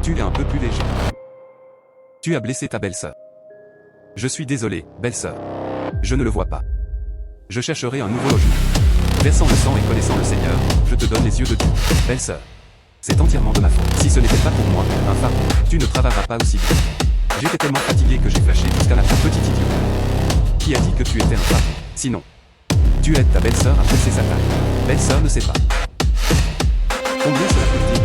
Tu es un peu plus léger. Tu as blessé ta belle-sœur. Je suis désolé, belle-sœur. Je ne le vois pas. Je chercherai un nouveau logement. Versant le sang et connaissant le Seigneur, je te donne les yeux de Dieu. Belle-sœur. C'est entièrement de ma faute. Si ce n'était pas pour moi, un fardeau, tu ne travailleras pas aussi vite. J'étais tellement fatigué que j'ai flashé jusqu'à la fin. Petit idiot. Qui a dit que tu étais un fardeau? Sinon, tu aides ta belle-sœur à presser sa taille. Belle-sœur ne sait pas. Combien cela coûte-t-il?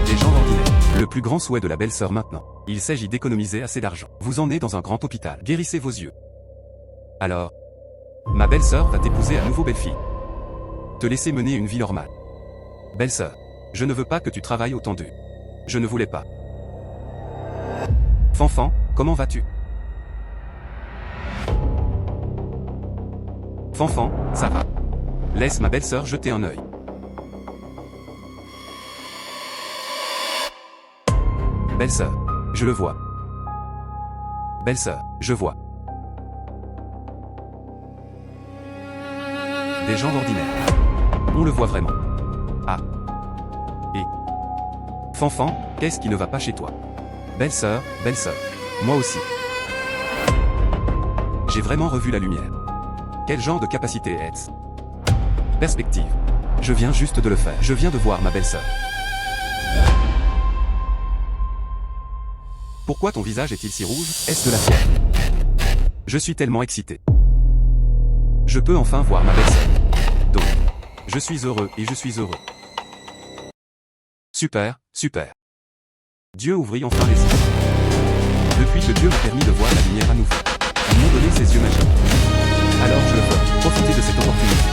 Des gens ordinaires. Le plus grand souhait de la belle-sœur maintenant. Il s'agit d'économiser assez d'argent. Vous en êtes dans un grand hôpital. Guérissez vos yeux. Alors, ma belle-sœur va t'épouser à nouveau belle-fille. Te laisser mener une vie normale. Belle-sœur, je ne veux pas que tu travailles autant d'eux. Je ne voulais pas. Fanfan, comment vas-tu? Fanfan, ça va. Laisse ma belle-sœur jeter un œil. Belle-sœur, je le vois. Belle-sœur, je vois. Des gens ordinaires. On le voit vraiment. Ah. Et. Fanfan, qu'est-ce qui ne va pas chez toi? Belle-sœur, belle-sœur. Moi aussi. J'ai vraiment revu la lumière. Quel genre de capacité est-ce? Perspective. Je viens juste de le faire. Je viens de voir ma belle-sœur. Pourquoi ton visage est-il si rouge? Est-ce de la fièvre? Je suis tellement excité. Je peux enfin voir ma belle-sœur. Donc, je suis heureux et je suis heureux. Super, super. Dieu ouvrit enfin les yeux. Depuis que Dieu m'a permis de voir la lumière à nouveau, ils m'ont donné ses yeux magiques. Alors je veux profiter de cette opportunité.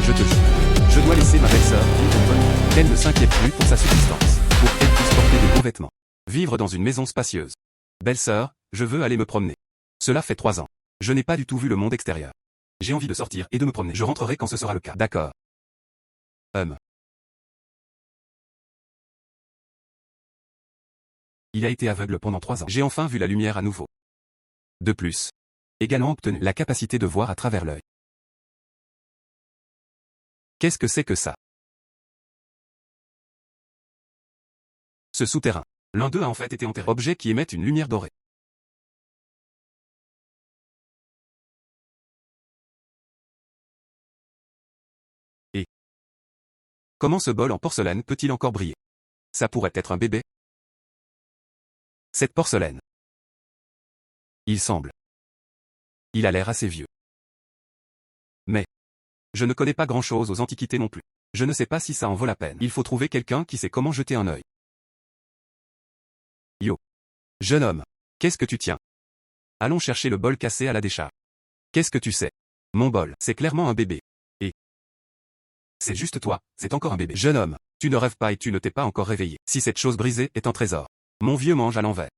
Je te jure, je dois laisser ma belle-sœur vivre une bonne vie. Qu'elle ne s'inquiète plus pour sa subsistance, pour qu'elle puisse porter de beaux vêtements. Vivre dans une maison spacieuse. Belle-sœur, je veux aller me promener. Cela fait 3 ans. Je n'ai pas du tout vu le monde extérieur. J'ai envie de sortir et de me promener. Je rentrerai quand ce sera le cas. D'accord. Il a été aveugle pendant 3 ans. J'ai enfin vu la lumière à nouveau. De plus, également obtenu la capacité de voir à travers l'œil. Qu'est-ce que c'est que ça? Ce souterrain. L'un d'eux a en fait été enterré. Objets qui émettent une lumière dorée. Et comment ce bol en porcelaine peut-il encore briller? Ça pourrait être un bébé? Cette porcelaine. Il semble. Il a l'air assez vieux. Mais je ne connais pas grand-chose aux antiquités non plus. Je ne sais pas si ça en vaut la peine. Il faut trouver quelqu'un qui sait comment jeter un œil. Yo. Jeune homme. Qu'est-ce que tu tiens? Allons chercher le bol cassé à la décharge. Qu'est-ce que tu sais? Mon bol, c'est clairement un bébé. Et c'est juste toi, c'est encore un bébé. Jeune homme, tu ne rêves pas et tu ne t'es pas encore réveillé. Si cette chose brisée est un trésor. Mon vieux mange à l'envers.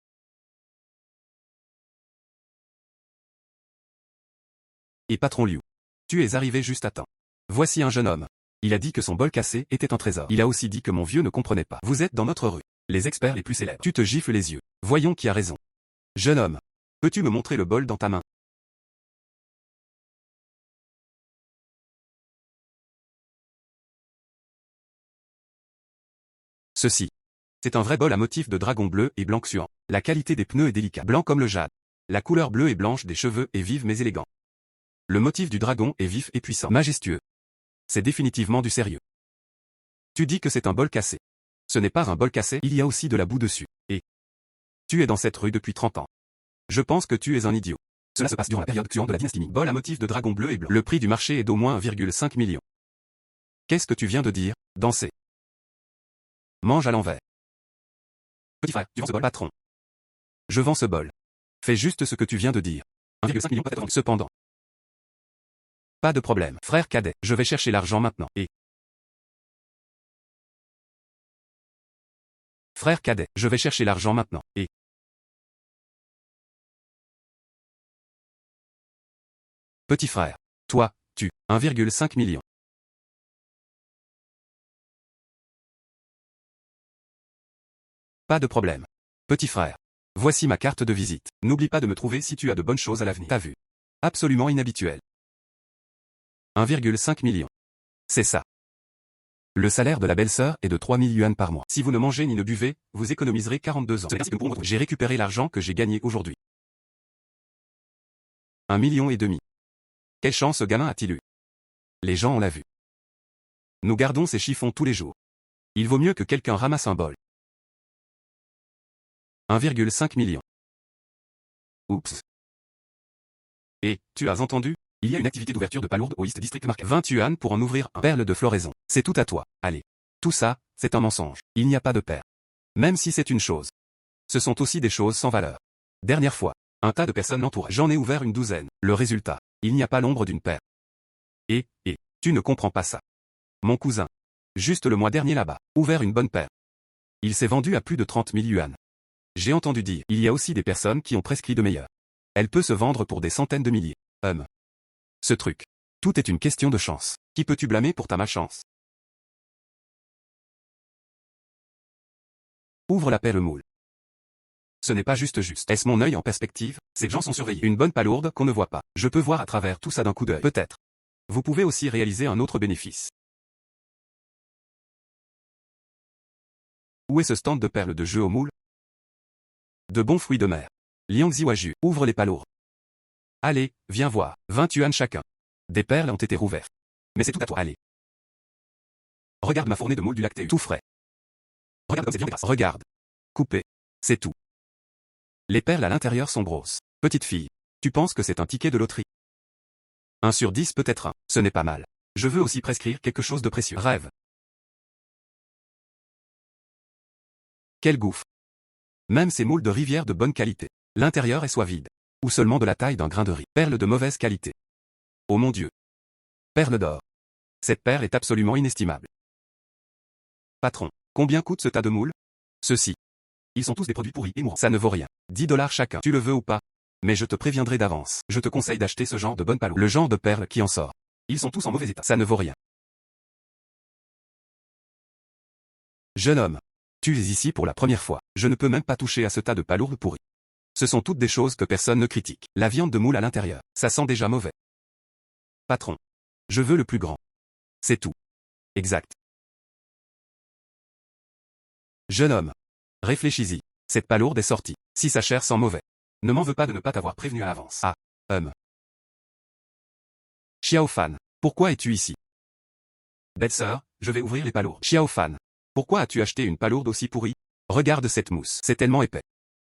Et patron Liu. Tu es arrivé juste à temps. Voici un jeune homme. Il a dit que son bol cassé était un trésor. Il a aussi dit que mon vieux ne comprenait pas. Vous êtes dans notre rue. Les experts les plus célèbres. Tu te gifles les yeux. Voyons qui a raison. Jeune homme. Peux-tu me montrer le bol dans ta main? Ceci. C'est un vrai bol à motif de dragon bleu et blanc suant. La qualité des pneus est délicate. Blanc comme le jade. La couleur bleue et blanche des cheveux est vive mais élégant. Le motif du dragon est vif et puissant. Majestueux. C'est définitivement du sérieux. Tu dis que c'est un bol cassé. Ce n'est pas un bol cassé, il y a aussi de la boue dessus. Et tu es dans cette rue depuis 30 ans. Je pense que tu es un idiot. Cela se passe durant la période Xuan de la dynastie Ming. Bol à motif de dragon bleu et blanc. Le prix du marché est d'au moins 1,5 million. Qu'est-ce que tu viens de dire? Danser. Mange à l'envers. Petit frère, tu vends ce bol? Patron. Je vends ce bol. Fais juste ce que tu viens de dire. 1,5 million peut-être. Cependant. Pas de problème. Frère cadet, je vais chercher l'argent maintenant. Et frère cadet, je vais chercher l'argent maintenant. Et petit frère. Toi, tu, 1,5 million. Pas de problème. Petit frère. Voici ma carte de visite. N'oublie pas de me trouver si tu as de bonnes choses à l'avenir. T'as vu? Absolument inhabituel. 1,5 million. C'est ça. Le salaire de la belle-sœur est de 3000 yuan par mois. Si vous ne mangez ni ne buvez, vous économiserez 42 ans. C'est ainsi que nous pourrons retrouver. J'ai récupéré l'argent que j'ai gagné aujourd'hui. 1,5 million. Quelle chance ce gamin a-t-il eu? Les gens ont la vue. Nous gardons ces chiffons tous les jours. Il vaut mieux que quelqu'un ramasse un bol. 1,5 million. Oups. Et, tu as entendu? Il y a une activité d'ouverture de palourde au East District Market. 20 yuan pour en ouvrir un. Perle de floraison. C'est tout à toi, allez. Tout ça, c'est un mensonge. Il n'y a pas de perles. Même si c'est une chose. Ce sont aussi des choses sans valeur. Dernière fois, un tas de personnes l'entouraient. J'en ai ouvert une douzaine. Le résultat, il n'y a pas l'ombre d'une perle. Et, tu ne comprends pas ça. Mon cousin. Juste le mois dernier là-bas, ouvert une bonne perle. Il s'est vendu à plus de 30 000 yuan. J'ai entendu dire, il y a aussi des personnes qui ont prescrit de meilleurs. Elle peut se vendre pour des centaines de milliers. Ce truc. Tout est une question de chance. Qui peux-tu blâmer pour ta malchance? Ouvre la perle moule. Ce n'est pas juste. Est-ce mon œil en perspective? Ces gens sont surveillés. Une bonne palourde qu'on ne voit pas. Je peux voir à travers tout ça d'un coup d'œil. Peut-être. Vous pouvez aussi réaliser un autre bénéfice. Où est ce stand de perles de jeu au moule? De bons fruits de mer. Liangzi Waju, ouvre les palourdes. Allez, viens voir, 20 yuan chacun. Des perles ont été rouvertes. Mais c'est tout à toi, allez. Regarde ma fournée de moules du lacté tout frais. Regarde comme c'est bien grasse. Regarde. Coupé. C'est tout. Les perles à l'intérieur sont grosses. Petite fille, tu penses que c'est un ticket de loterie? 1 sur 10 peut-être 1, ce n'est pas mal. Je veux aussi prescrire quelque chose de précieux. Rêve. Quel gouffre. Même ces moules de rivière de bonne qualité. L'intérieur est soit vide. Ou seulement de la taille d'un grain de riz. Perles de mauvaise qualité. Oh mon Dieu. Perle d'or. Cette perle est absolument inestimable. Patron, combien coûte ce tas de moules? Ceux-ci. Ils sont tous des produits pourris et mourants. Ça ne vaut rien. 10 $ chacun. Tu le veux ou pas? Mais je te préviendrai d'avance. Je te conseille d'acheter ce genre de bonne palourde. Le genre de perles qui en sort. Ils sont tous en mauvais état. Ça ne vaut rien. Jeune homme. Tu es ici pour la première fois. Je ne peux même pas toucher à ce tas de palourdes pourries. Ce sont toutes des choses que personne ne critique. La viande de moule à l'intérieur. Ça sent déjà mauvais. Patron. Je veux le plus grand. C'est tout. Exact. Jeune homme. Réfléchis-y. Cette palourde est sortie. Si sa chair sent mauvais. Ne m'en veux pas de ne pas t'avoir prévenu à l'avance. Ah. Xiao Fan. Pourquoi es-tu ici? Belle-sœur, je vais ouvrir les palourdes. Xiao Fan. Pourquoi as-tu acheté une palourde aussi pourrie? Regarde cette mousse. C'est tellement épais.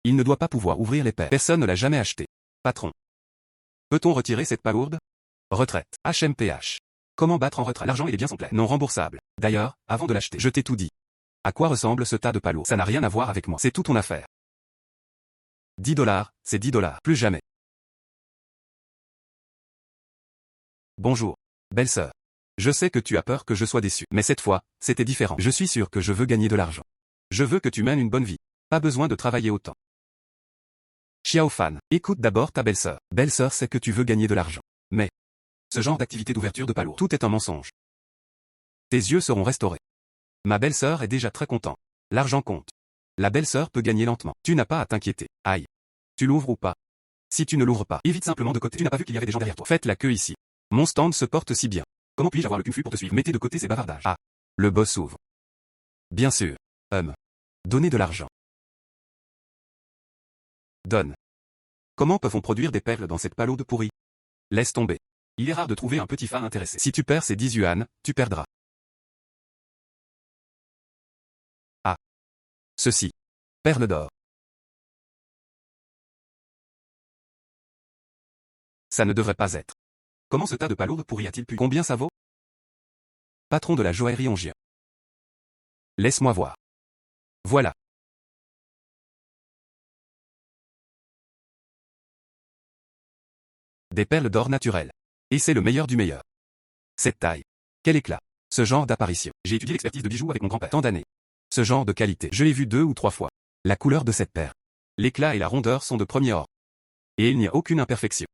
Il ne doit pas pouvoir ouvrir les perles. Personne ne l'a jamais acheté. Patron. Peut-on retirer cette palourde? Retraite. HMPH. Comment battre en retraite? L'argent il est bien son plein. Non remboursable. D'ailleurs, avant de l'acheter, je t'ai tout dit. À quoi ressemble ce tas de palourdes? Ça n'a rien à voir avec moi. C'est tout ton affaire. 10 $, c'est 10 $. Plus jamais. Bonjour. Belle-sœur. Je sais que tu as peur que je sois déçu. Mais cette fois, c'était différent. Je suis sûr que je veux gagner de l'argent. Je veux que tu mènes une bonne vie. Pas besoin de travailler autant. Xiao Fan, écoute d'abord ta belle-sœur. Belle-sœur sait que tu veux gagner de l'argent. Mais, ce genre d'activité d'ouverture de palourde, tout est un mensonge. Tes yeux seront restaurés. Ma belle-sœur est déjà très contente. L'argent compte. La belle-sœur peut gagner lentement. Tu n'as pas à t'inquiéter. Aïe. Tu l'ouvres ou pas? Si tu ne l'ouvres pas, évite simplement de côté. Tu n'as pas vu qu'il y avait des gens derrière toi. Faites la queue ici. Mon stand se porte si bien. Comment puis-je avoir le cul pour te suivre? Mettez de côté ces bavardages. Ah. Le boss ouvre. Bien sûr. Donnez de l'argent. Donne. Comment peut-on produire des perles dans cette palourde pourrie? Laisse tomber. Il est rare de trouver un petit fan intéressé. Si tu perds ces 10 yuan, tu perdras. Ah. Ceci. Perle d'or. Ça ne devrait pas être. Comment ce tas de palourdes pourries a-t-il pu? Combien ça vaut? Patron de la joaillerie Ongien. Laisse-moi voir. Voilà. Des perles d'or naturelles. Et c'est le meilleur du meilleur. Cette taille. Quel éclat. Ce genre d'apparition. J'ai étudié l'expertise de bijoux avec mon grand-père. Tant d'années. Ce genre de qualité. Je l'ai vu 2 ou 3 fois. La couleur de cette perle. L'éclat et la rondeur sont de premier ordre. Et il n'y a aucune imperfection.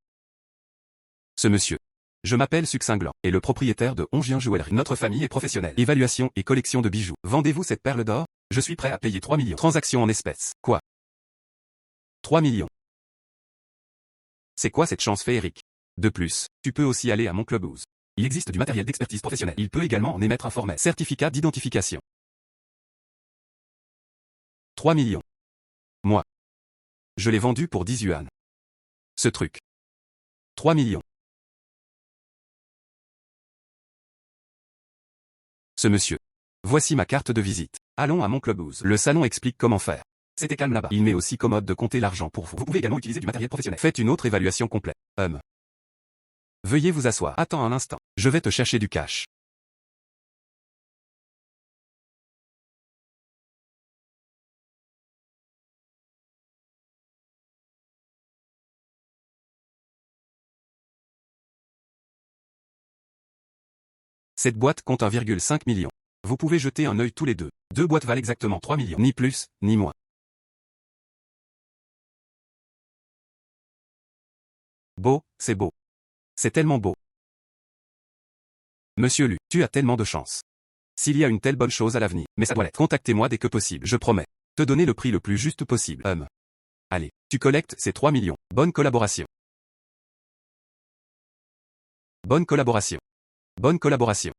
Ce monsieur. Je m'appelle Succinglant, et le propriétaire de Ongien Joaillerie. Notre famille est professionnelle. Évaluation et collection de bijoux. Vendez-vous cette perle d'or? Je suis prêt à payer 3 millions. Transaction en espèces. Quoi? 3 millions. C'est quoi cette chance féerique? De plus, tu peux aussi aller à mon clubhouse. Il existe du matériel d'expertise professionnelle. Il peut également en émettre un format. Certificat d'identification. 3 millions. Moi. Je l'ai vendu pour 10 yuan. Ce truc. 3 millions. Ce monsieur. Voici ma carte de visite. Allons à mon clubhouse. Le salon explique comment faire. C'était calme là-bas. Il m'est aussi commode de compter l'argent pour vous. Vous pouvez également utiliser du matériel professionnel. Faites une autre évaluation complète. Veuillez vous asseoir. Attends un instant. Je vais te chercher du cash. Cette boîte compte 1,5 million. Vous pouvez jeter un œil tous les deux. Deux boîtes valent exactement 3 millions. Ni plus, ni moins. Beau, c'est beau. C'est tellement beau. Monsieur Lu, tu as tellement de chance. S'il y a une telle bonne chose à l'avenir, mais ça doit l'être. Contactez-moi dès que possible, je promets. Te donner le prix le plus juste possible. Allez, tu collectes ces 3 millions. Bonne collaboration. Bonne collaboration. Bonne collaboration.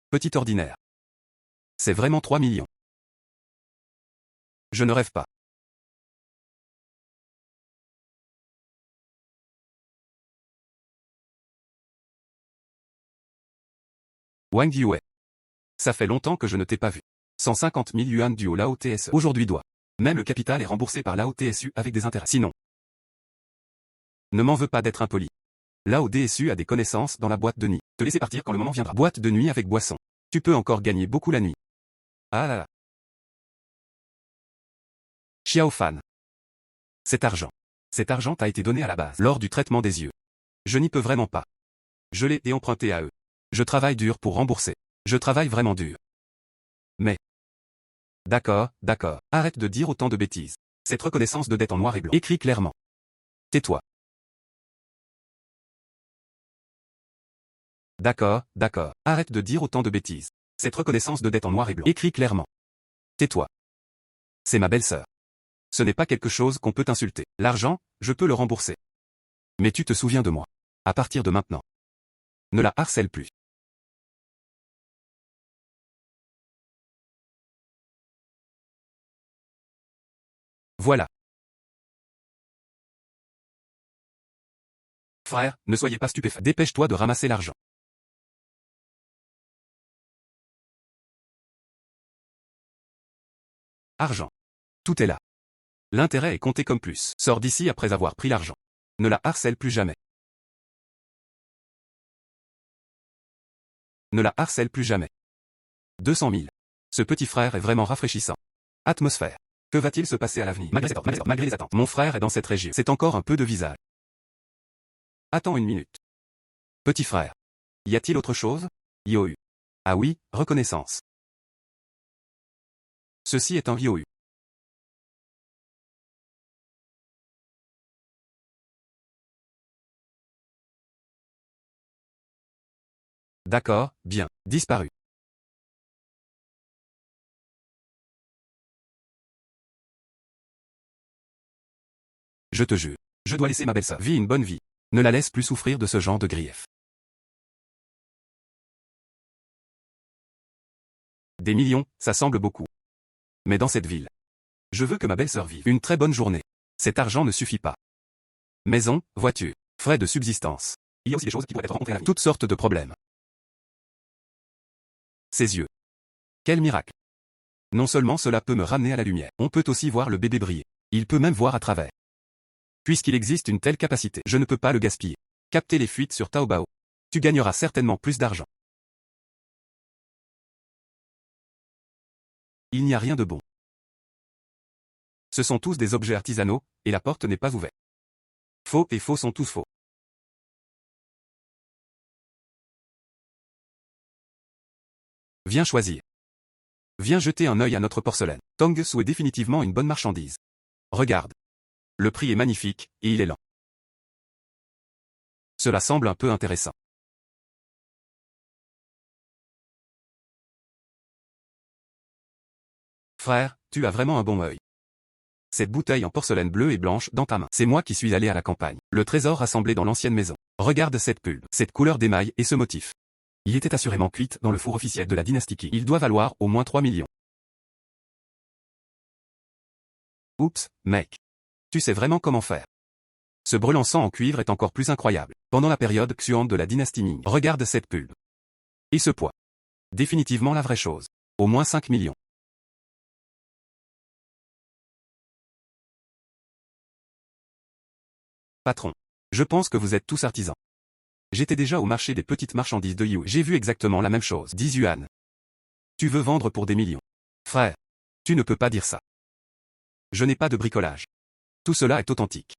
Petit ordinaire. C'est vraiment 3 millions. Je ne rêve pas. Wang Yue. Ça fait longtemps que je ne t'ai pas vu. 150 000 yuan dû au Lao TSE. Aujourd'hui doit. Même le capital est remboursé par Lao TSU avec des intérêts. Sinon. Ne m'en veux pas d'être impoli. Lao DSU a des connaissances dans la boîte de nuit. Te laisser partir quand le moment viendra. Boîte de nuit avec boisson. Tu peux encore gagner beaucoup la nuit. Ah là là. Xiao Fan. Cet argent t'a été donné à la base, lors du traitement des yeux. Je n'y peux vraiment pas. Je l'ai emprunté à eux. Je travaille dur pour rembourser. Je travaille vraiment dur. Mais. D'accord, arrête de dire autant de bêtises. Cette reconnaissance de dette en noir et blanc. Écris clairement. Tais-toi. D'accord, arrête de dire autant de bêtises. Cette reconnaissance de dette en noir et blanc. Écris clairement. Tais-toi. C'est ma belle-sœur. Ce n'est pas quelque chose qu'on peut insulter. L'argent, je peux le rembourser. Mais tu te souviens de moi. À partir de maintenant. Ne la harcèle plus. Voilà. Frère, ne soyez pas stupéfait. Dépêche-toi de ramasser l'argent. Argent. Tout est là. L'intérêt est compté comme plus. Sors d'ici après avoir pris l'argent. Ne la harcèle plus jamais. Ne la harcèle plus jamais. 200 000. Ce petit frère est vraiment rafraîchissant. Atmosphère. Que va-t-il se passer à l'avenir malgré les attentes. Mon frère est dans cette région. C'est encore un peu de visage. Attends une minute. Petit frère. Y a-t-il autre chose? Yohu. Ah oui, reconnaissance. Ceci est un Yohu. D'accord, bien, disparu. Je te jure. Je dois laisser ma belle-sœur. Vis une bonne vie. Ne la laisse plus souffrir de ce genre de grief. Des millions, ça semble beaucoup. Mais dans cette ville. Je veux que ma belle-sœur vive une très bonne journée. Cet argent ne suffit pas. Maison, voiture, frais de subsistance. Il y a aussi des choses qui pourraient être rencontrées à l'avenir. Toutes sortes de problèmes. Ses yeux. Quel miracle. Non seulement cela peut me ramener à la lumière, on peut aussi voir le bébé briller. Il peut même voir à travers. Puisqu'il existe une telle capacité, je ne peux pas le gaspiller. Capter les fuites sur Taobao. Tu gagneras certainement plus d'argent. Il n'y a rien de bon. Ce sont tous des objets artisanaux, et la porte n'est pas ouverte. Faux et faux sont tous faux. Viens choisir. Viens jeter un œil à notre porcelaine. Tongsu est définitivement une bonne marchandise. Regarde. Le prix est magnifique, et il est lent. Cela semble un peu intéressant. Frère, tu as vraiment un bon œil. Cette bouteille en porcelaine bleue et blanche dans ta main. C'est moi qui suis allé à la campagne. Le trésor rassemblé dans l'ancienne maison. Regarde cette pulpe, cette couleur d'émail et ce motif. Il était assurément cuit dans le four officiel de la dynastie Qing. Il doit valoir au moins 3 millions. Oups, mec. Tu sais vraiment comment faire. Ce brelançant en cuivre est encore plus incroyable. Pendant la période Xuan de la dynastie Ming. Regarde cette pulpe. Et ce poids. Définitivement la vraie chose. Au moins 5 millions. Patron. Je pense que vous êtes tous artisans. J'étais déjà au marché des petites marchandises de Yue. J'ai vu exactement la même chose. 10 yuan. Tu veux vendre pour des millions. Frère. Tu ne peux pas dire ça. Je n'ai pas de bricolage. Tout cela est authentique.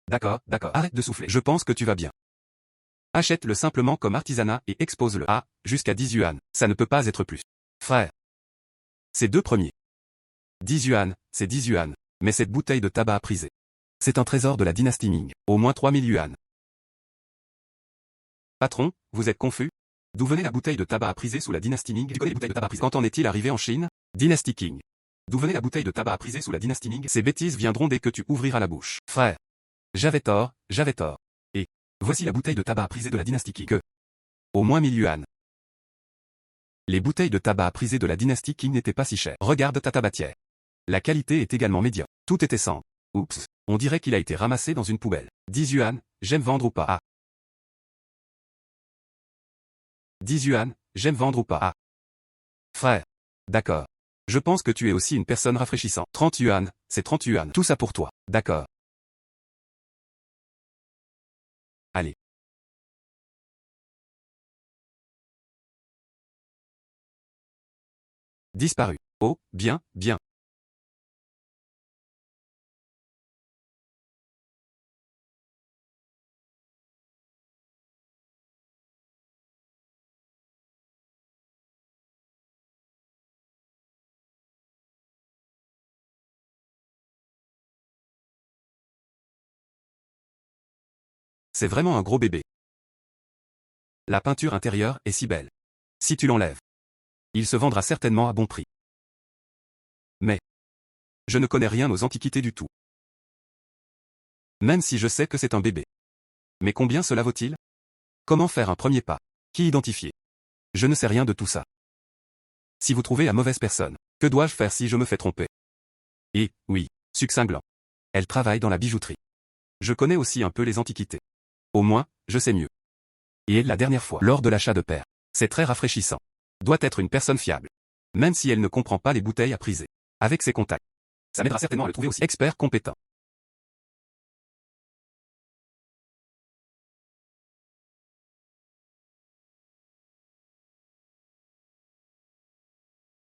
D'accord, arrête de souffler. Je pense que tu vas bien. Achète-le simplement comme artisanat et expose-le à, jusqu'à 10 yuan. Ça ne peut pas être plus. Frère. Ces deux premiers. 10 yuan, c'est 10 yuan. Mais cette bouteille de tabac à priser. C'est un trésor de la dynastie Ming. Au moins 3000 yuan. Patron, vous êtes confus? D'où venait la bouteille de tabac à priser sous la dynastie Ming? Tu connais les bouteilles de tabac à priser? Quand en est-il arrivé en Chine? Dynastie Qing. D'où venait la bouteille de tabac à priser sous la dynastie Ming? Ces bêtises viendront dès que tu ouvriras la bouche. Frère. J'avais tort. Et, voici la bouteille de tabac à priser de la dynastie Qing. Que? Au moins 1000 yuan. Les bouteilles de tabac à priser de la dynastie Qing n'étaient pas si chères. Regarde ta tabatière. La qualité est également médiocre. Tout était cendre. Oups, on dirait qu'il a été ramassé dans une poubelle. 10 yuan, j'aime vendre ou pas? Ah. 10 yuan, j'aime vendre ou pas? Ah. Frère. D'accord. Je pense que tu es aussi une personne rafraîchissante. 30 yuan, c'est 30 yuan. Tout ça pour toi. D'accord. Allez. Disparu. Oh, bien. C'est vraiment un gros bébé. La peinture intérieure est si belle. Si tu l'enlèves, il se vendra certainement à bon prix. Mais, je ne connais rien aux antiquités du tout. Même si je sais que c'est un bébé. Mais combien cela vaut-il? Comment faire un premier pas? Qui identifier? Je ne sais rien de tout ça. Si vous trouvez la mauvaise personne, que dois-je faire si je me fais tromper? Et, oui, succinctlant. Elle travaille dans la bijouterie. Je connais aussi un peu les antiquités. Au moins, je sais mieux. Et la dernière fois, lors de l'achat de paires, c'est très rafraîchissant. Doit être une personne fiable. Même si elle ne comprend pas les bouteilles à priser. Avec ses contacts. Ça m'aidera certainement à le trouver aussi expert compétent.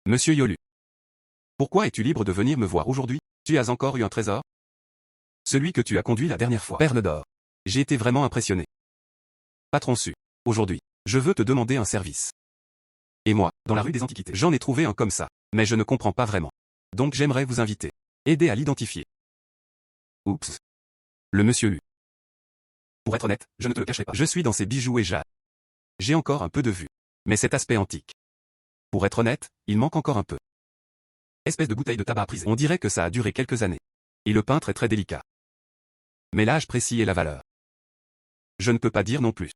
Monsieur Yolu. Pourquoi es-tu libre de venir me voir aujourd'hui? Tu as encore eu un trésor? Celui que tu as conduit la dernière fois. Perle d'or. J'ai été vraiment impressionné. Patron Su. Aujourd'hui, je veux te demander un service. Et moi, dans la rue des Antiquités, j'en ai trouvé un comme ça. Mais je ne comprends pas vraiment. Donc j'aimerais vous inviter. Aider à l'identifier. Oups. Le monsieur U. Pour être honnête, je ne te le cacherai pas. Je suis dans ces bijoux et jade. J'ai encore un peu de vue. Mais cet aspect antique. Pour être honnête, il manque encore un peu. Espèce de bouteille de tabac à priser. On dirait que ça a duré quelques années. Et le peintre est très délicat. Mais l'âge précis et la valeur. Je ne peux pas dire non plus.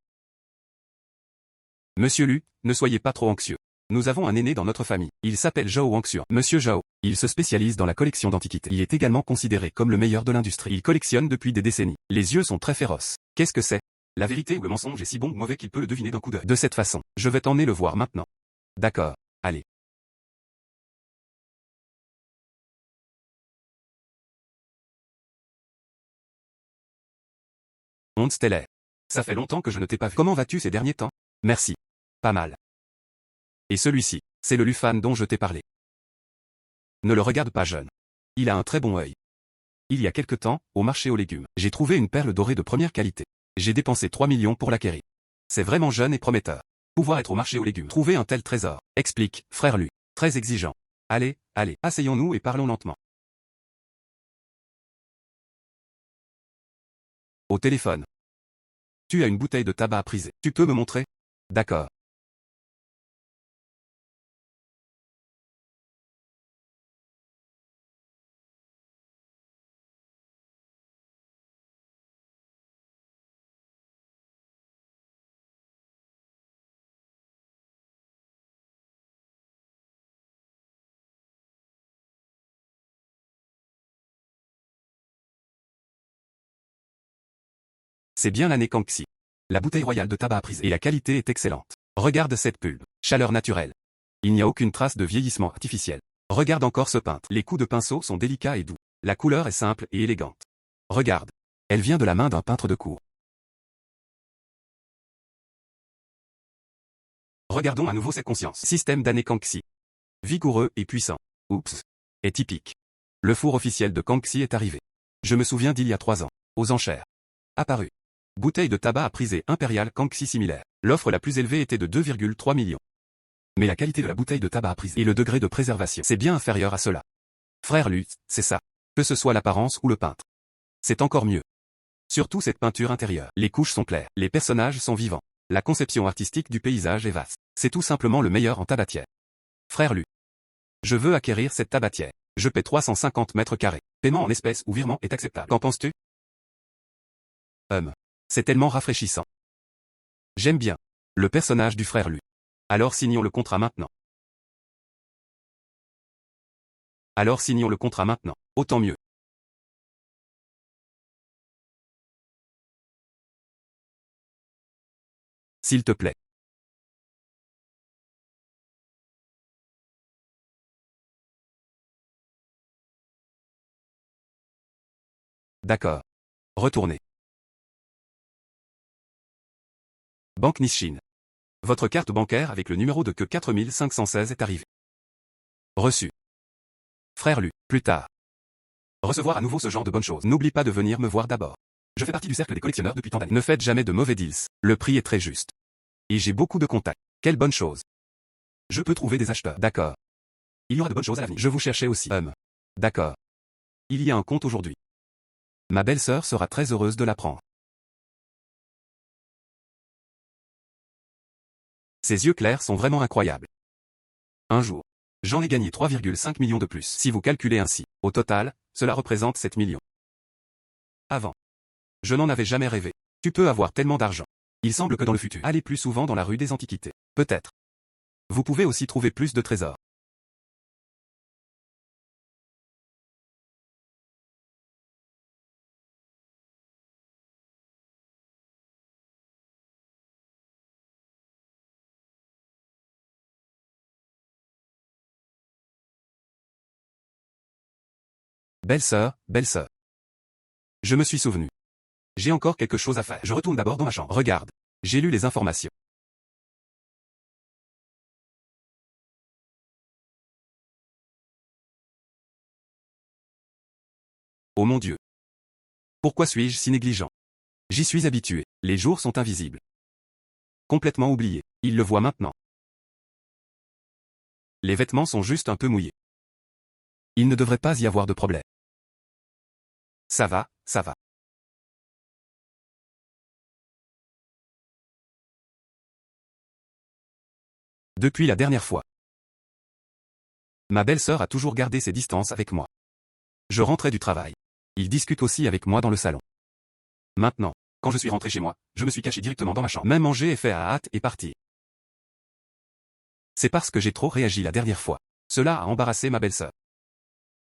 Monsieur Lu, ne soyez pas trop anxieux. Nous avons un aîné dans notre famille. Il s'appelle Zhao Wangxuan. Monsieur Zhao. Il se spécialise dans la collection d'antiquités. Il est également considéré comme le meilleur de l'industrie. Il collectionne depuis des décennies. Les yeux sont très féroces. Qu'est-ce que c'est? La vérité ou le mensonge est si bon ou mauvais qu'il peut le deviner d'un coup d'œil. De cette façon, je vais t'emmener le voir maintenant. D'accord. Allez. Onde stellaire. Ça fait longtemps que je ne t'ai pas vu. Comment vas-tu ces derniers temps? Merci. Pas mal. Et celui-ci, c'est le Lufan dont je t'ai parlé. Ne le regarde pas jeune. Il a un très bon œil. Il y a quelque temps, au marché aux légumes, j'ai trouvé une perle dorée de première qualité. J'ai dépensé 3 millions pour l'acquérir. C'est vraiment jeune et prometteur. Pouvoir être au marché aux légumes, trouver un tel trésor, explique, frère Lu. Très exigeant. Allez, asseyons-nous et parlons lentement. Au téléphone. Tu as une bouteille de tabac à priser. Tu peux me montrer? D'accord. C'est bien l'année Kangxi. La bouteille royale de tabac a prisé et la qualité est excellente. Regarde cette pulpe. Chaleur naturelle. Il n'y a aucune trace de vieillissement artificiel. Regarde encore ce peintre. Les coups de pinceau sont délicats et doux. La couleur est simple et élégante. Regarde. Elle vient de la main d'un peintre de cour. Regardons à nouveau cette conscience. Système d'année Kangxi. Vigoureux et puissant. Oups. Est typique. Le four officiel de Kangxi est arrivé. Je me souviens d'il y a 3 ans. Aux enchères. Apparu. Bouteille de tabac à prisée impériale Kangxi similaire. L'offre la plus élevée était de 2,3 millions. Mais la qualité de la bouteille de tabac à prisée et le degré de préservation, c'est bien inférieur à cela. Frère Lutz, c'est ça. Que ce soit l'apparence ou le peintre. C'est encore mieux. Surtout cette peinture intérieure. Les couches sont claires, les personnages sont vivants. La conception artistique du paysage est vaste. C'est tout simplement le meilleur en tabatière. Frère Lutz. Je veux acquérir cette tabatière. Je paie 350 mètres carrés. Paiement en espèces ou virement est acceptable. Qu'en penses-tu? C'est tellement rafraîchissant. J'aime bien. Le personnage du frère Lutz. Alors signons le contrat maintenant. Autant mieux. S'il te plaît. D'accord. Retournez. Banque Nisshin. Votre carte bancaire avec le numéro de queue 4516 est arrivée. Reçu. Frère Lutz, plus tard. Recevoir à nouveau ce genre de bonnes choses. N'oublie pas de venir me voir d'abord. Je fais partie du cercle des collectionneurs depuis tant d'années. Ne faites jamais de mauvais deals. Le prix est très juste. Et j'ai beaucoup de contacts. Quelle bonne chose. Je peux trouver des acheteurs. D'accord. Il y aura de bonnes choses à l'avenir. Je vous cherchais aussi. D'accord. Il y a un compte aujourd'hui. Ma belle-sœur sera très heureuse de l'apprendre. Ses yeux clairs sont vraiment incroyables. Un jour. J'en ai gagné 3,5 millions de plus. Si vous calculez ainsi, au total, cela représente 7 millions. Avant. Je n'en avais jamais rêvé. Tu peux avoir tellement d'argent. Il semble que dans le futur, allez plus souvent dans la rue des Antiquités. Peut-être. Vous pouvez aussi trouver plus de trésors. Belle-sœur, belle-sœur. Je me suis souvenu. J'ai encore quelque chose à faire. Je retourne d'abord dans ma chambre. Regarde. J'ai lu les informations. Oh mon Dieu. Pourquoi suis-je si négligent? J'y suis habitué. Les jours sont invisibles. Complètement oubliés. Il le voit maintenant. Les vêtements sont juste un peu mouillés. Il ne devrait pas y avoir de problème. Ça va, ça va. Depuis la dernière fois. Ma belle-sœur a toujours gardé ses distances avec moi. Je rentrais du travail. Il discute aussi avec moi dans le salon. Maintenant, quand je suis rentré chez moi, je me suis caché directement dans ma chambre. Même manger est fait à hâte et parti. C'est parce que j'ai trop réagi la dernière fois. Cela a embarrassé ma belle-sœur.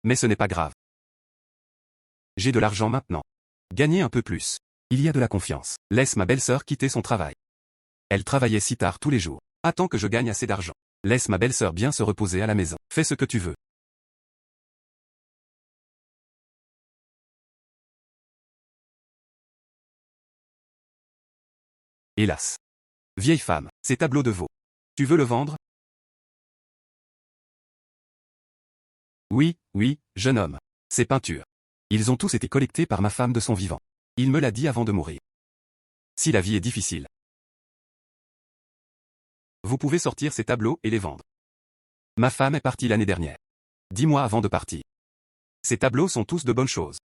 Mais ce n'est pas grave. J'ai de l'argent maintenant. Gagner un peu plus. Il y a de la confiance. Laisse ma belle-sœur quitter son travail. Elle travaillait si tard tous les jours. Attends que je gagne assez d'argent. Laisse ma belle-sœur bien se reposer à la maison. Fais ce que tu veux. Hélas. Vieille femme, ces tableaux de veau. Tu veux le vendre? Oui, oui, jeune homme. Ces peintures. Ils ont tous été collectés par ma femme de son vivant. Il me l'a dit avant de mourir. Si la vie est difficile, vous pouvez sortir ces tableaux et les vendre. Ma femme est partie l'année dernière. 10 mois avant de partir. Ces tableaux sont tous de bonnes choses.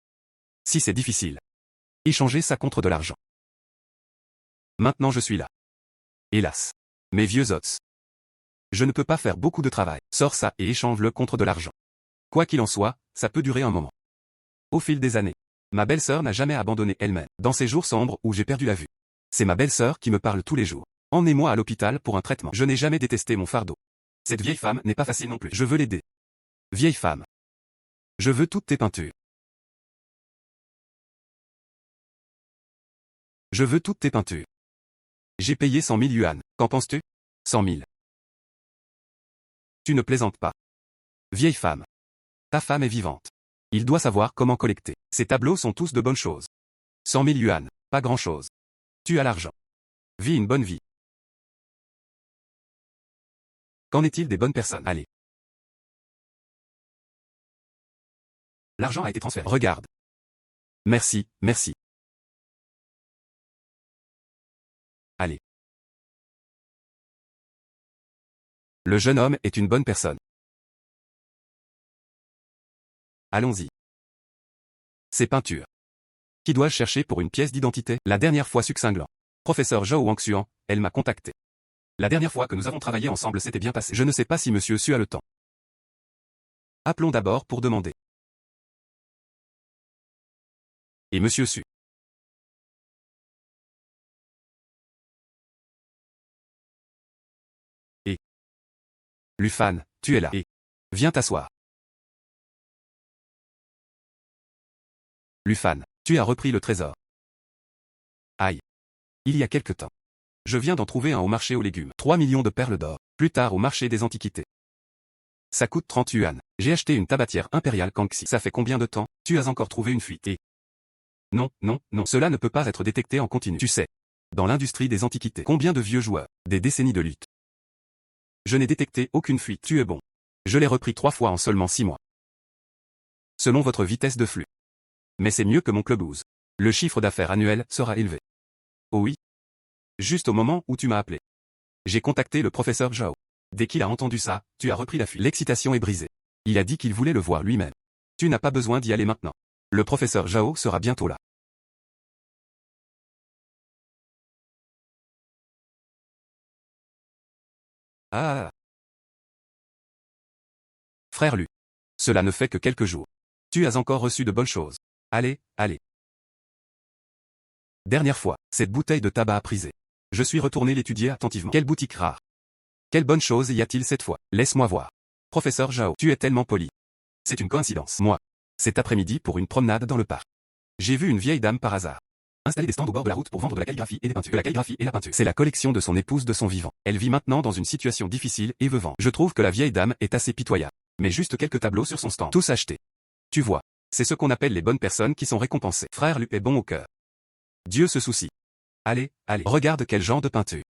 Si c'est difficile, échangez ça contre de l'argent. Maintenant je suis là. Hélas. Mes vieux os. Je ne peux pas faire beaucoup de travail. Sors ça et échange-le contre de l'argent. Quoi qu'il en soit, ça peut durer un moment. Au fil des années, ma belle-sœur n'a jamais abandonné elle-même. Dans ces jours sombres où j'ai perdu la vue. C'est ma belle-sœur qui me parle tous les jours. Emmenez-moi à l'hôpital pour un traitement. Je n'ai jamais détesté mon fardeau. Cette vieille femme n'est pas facile non plus. Je veux l'aider. Vieille femme. Je veux toutes tes peintures. Je veux toutes tes peintures. J'ai payé 100 000 yuan. Qu'en penses-tu? 100 000. Tu ne plaisantes pas. Vieille femme. Ta femme est vivante. Il doit savoir comment collecter. Ces tableaux sont tous de bonnes choses. 100 000 yuan, pas grand-chose. Tu as l'argent. Vis une bonne vie. Qu'en est-il des bonnes personnes? Allez. L'argent a été transféré. Regarde. Merci, merci. Allez. Le jeune homme est une bonne personne. Allons-y. Ces peintures. Qui dois-je chercher pour une pièce d'identité? La dernière fois succinctlant. Professeur Zhao Wangxuan, elle m'a contacté. La dernière fois que nous avons travaillé ensemble s'était bien passé. Je ne sais pas si monsieur Su a le temps. Appelons d'abord pour demander. Et monsieur Su. Et. Lufan, tu es là. Et. Viens t'asseoir. Lufan, tu as repris le trésor. Aïe. Il y a quelque temps. Je viens d'en trouver un au marché aux légumes. 3 millions de perles d'or. Plus tard au marché des antiquités. Ça coûte 30 yuan. J'ai acheté une tabatière impériale Kangxi. Ça fait combien de temps? Tu as encore trouvé une fuite. Et. Non, non, non. Cela ne peut pas être détecté en continu. Tu sais. Dans l'industrie des antiquités. Combien de vieux joueurs? Des décennies de lutte. Je n'ai détecté aucune fuite. Tu es bon. Je l'ai repris 3 fois en seulement 6 mois. Selon votre vitesse de flux. Mais c'est mieux que mon clubhouse. Le chiffre d'affaires annuel sera élevé. Oh oui. Juste au moment où tu m'as appelé. J'ai contacté le professeur Zhao. Dès qu'il a entendu ça, tu as repris la fuite. L'excitation est brisée. Il a dit qu'il voulait le voir lui-même. Tu n'as pas besoin d'y aller maintenant. Le professeur Zhao sera bientôt là. Ah. Frère Lu. Cela ne fait que quelques jours. Tu as encore reçu de bonnes choses. Allez, allez. Dernière fois, cette bouteille de tabac prisée. Je suis retourné l'étudier attentivement. Quelle boutique rare. Quelle bonne chose y a-t-il cette fois? Laisse-moi voir. Professeur Zhao, tu es tellement poli. C'est une coïncidence. Moi. Cet après-midi pour une promenade dans le parc. J'ai vu une vieille dame par hasard. Installer des stands au bord de la route pour vendre de la calligraphie et des peintures. La calligraphie et la peinture. C'est la collection de son épouse de son vivant. Elle vit maintenant dans une situation difficile et veut vendre. Je trouve que la vieille dame est assez pitoyable. Mais juste quelques tableaux sur son stand. Tous achetés. Tu vois. C'est ce qu'on appelle les bonnes personnes qui sont récompensées. Frère Lu est bon au cœur. Dieu se soucie. Allez, allez. Regarde quel genre de peinture.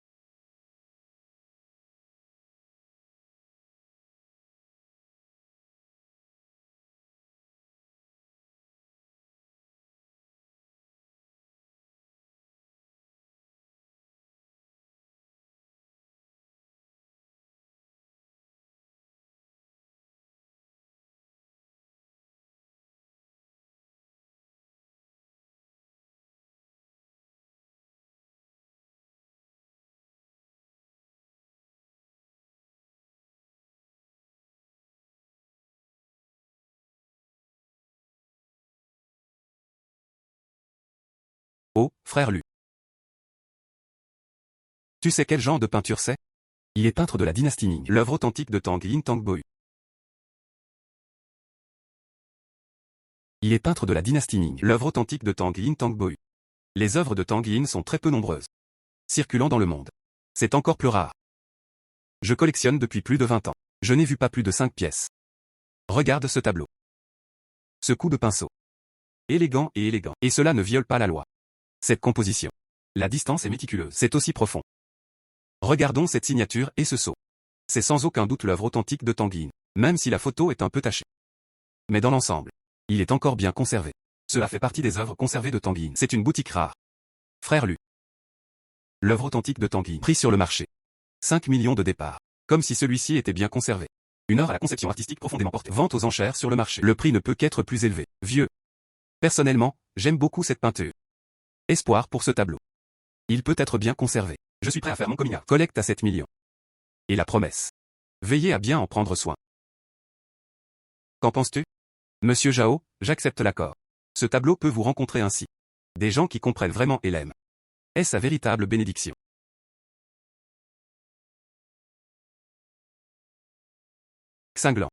Oh, frère Lu. Tu sais quel genre de peinture c'est? Il est peintre de la dynastie Ming. L'œuvre authentique de Tang Yin Tang Bo. Il est peintre de la dynastie Ming. L'œuvre authentique de Tang Yin Tang Bo. Les œuvres de Tang Yin sont très peu nombreuses. Circulant dans le monde. C'est encore plus rare. Je collectionne depuis plus de 20 ans. Je n'ai vu pas plus de 5 pièces. Regarde ce tableau. Ce coup de pinceau. Élégant et élégant. Et cela ne viole pas la loi. Cette composition. La distance est méticuleuse. C'est aussi profond. Regardons cette signature et ce sceau. C'est sans aucun doute l'œuvre authentique de Tang Yin, même si la photo est un peu tachée. Mais dans l'ensemble, il est encore bien conservé. Cela fait partie des œuvres conservées de Tang Yin. C'est une boutique rare. Frère Lu. L'œuvre authentique de Tang Yin. Prix sur le marché. 5 millions de départ. Comme si celui-ci était bien conservé. Une œuvre à la conception artistique profondément portée. Vente aux enchères sur le marché. Le prix ne peut qu'être plus élevé. Vieux. Personnellement, j'aime beaucoup cette peinture. Espoir pour ce tableau. Il peut être bien conservé. Je suis prêt à faire mon coming out. Collecte à 7 millions. Et la promesse. Veillez à bien en prendre soin. Qu'en penses-tu? Monsieur Zhao, j'accepte l'accord. Ce tableau peut vous rencontrer ainsi. Des gens qui comprennent vraiment et l'aiment. Est-ce sa véritable bénédiction? Cinglant.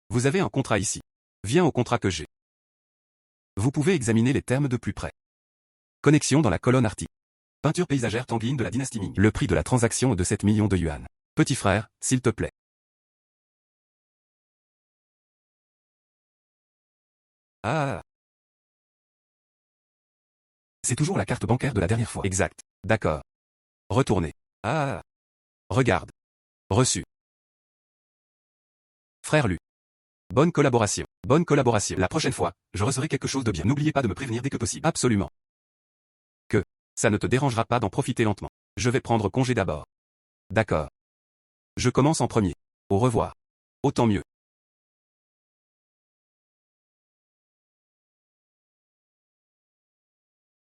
Vous avez un contrat ici. Viens au contrat que j'ai. Vous pouvez examiner les termes de plus près. Connexion dans la colonne article. Peinture paysagère Tanguine de la dynastie Ming. Le prix de la transaction est de 7 millions de yuan. Petit frère, s'il te plaît. Ah. C'est toujours la carte bancaire de la dernière fois. Exact. D'accord. Retournez. Ah. Regarde. Reçu. Frère Lu. Bonne collaboration. Bonne collaboration. La prochaine fois, je recevrai quelque chose de bien. N'oubliez pas de me prévenir dès que possible. Absolument. Que. Ça ne te dérangera pas d'en profiter lentement. Je vais prendre congé d'abord. D'accord. Je commence en premier. Au revoir. Autant mieux.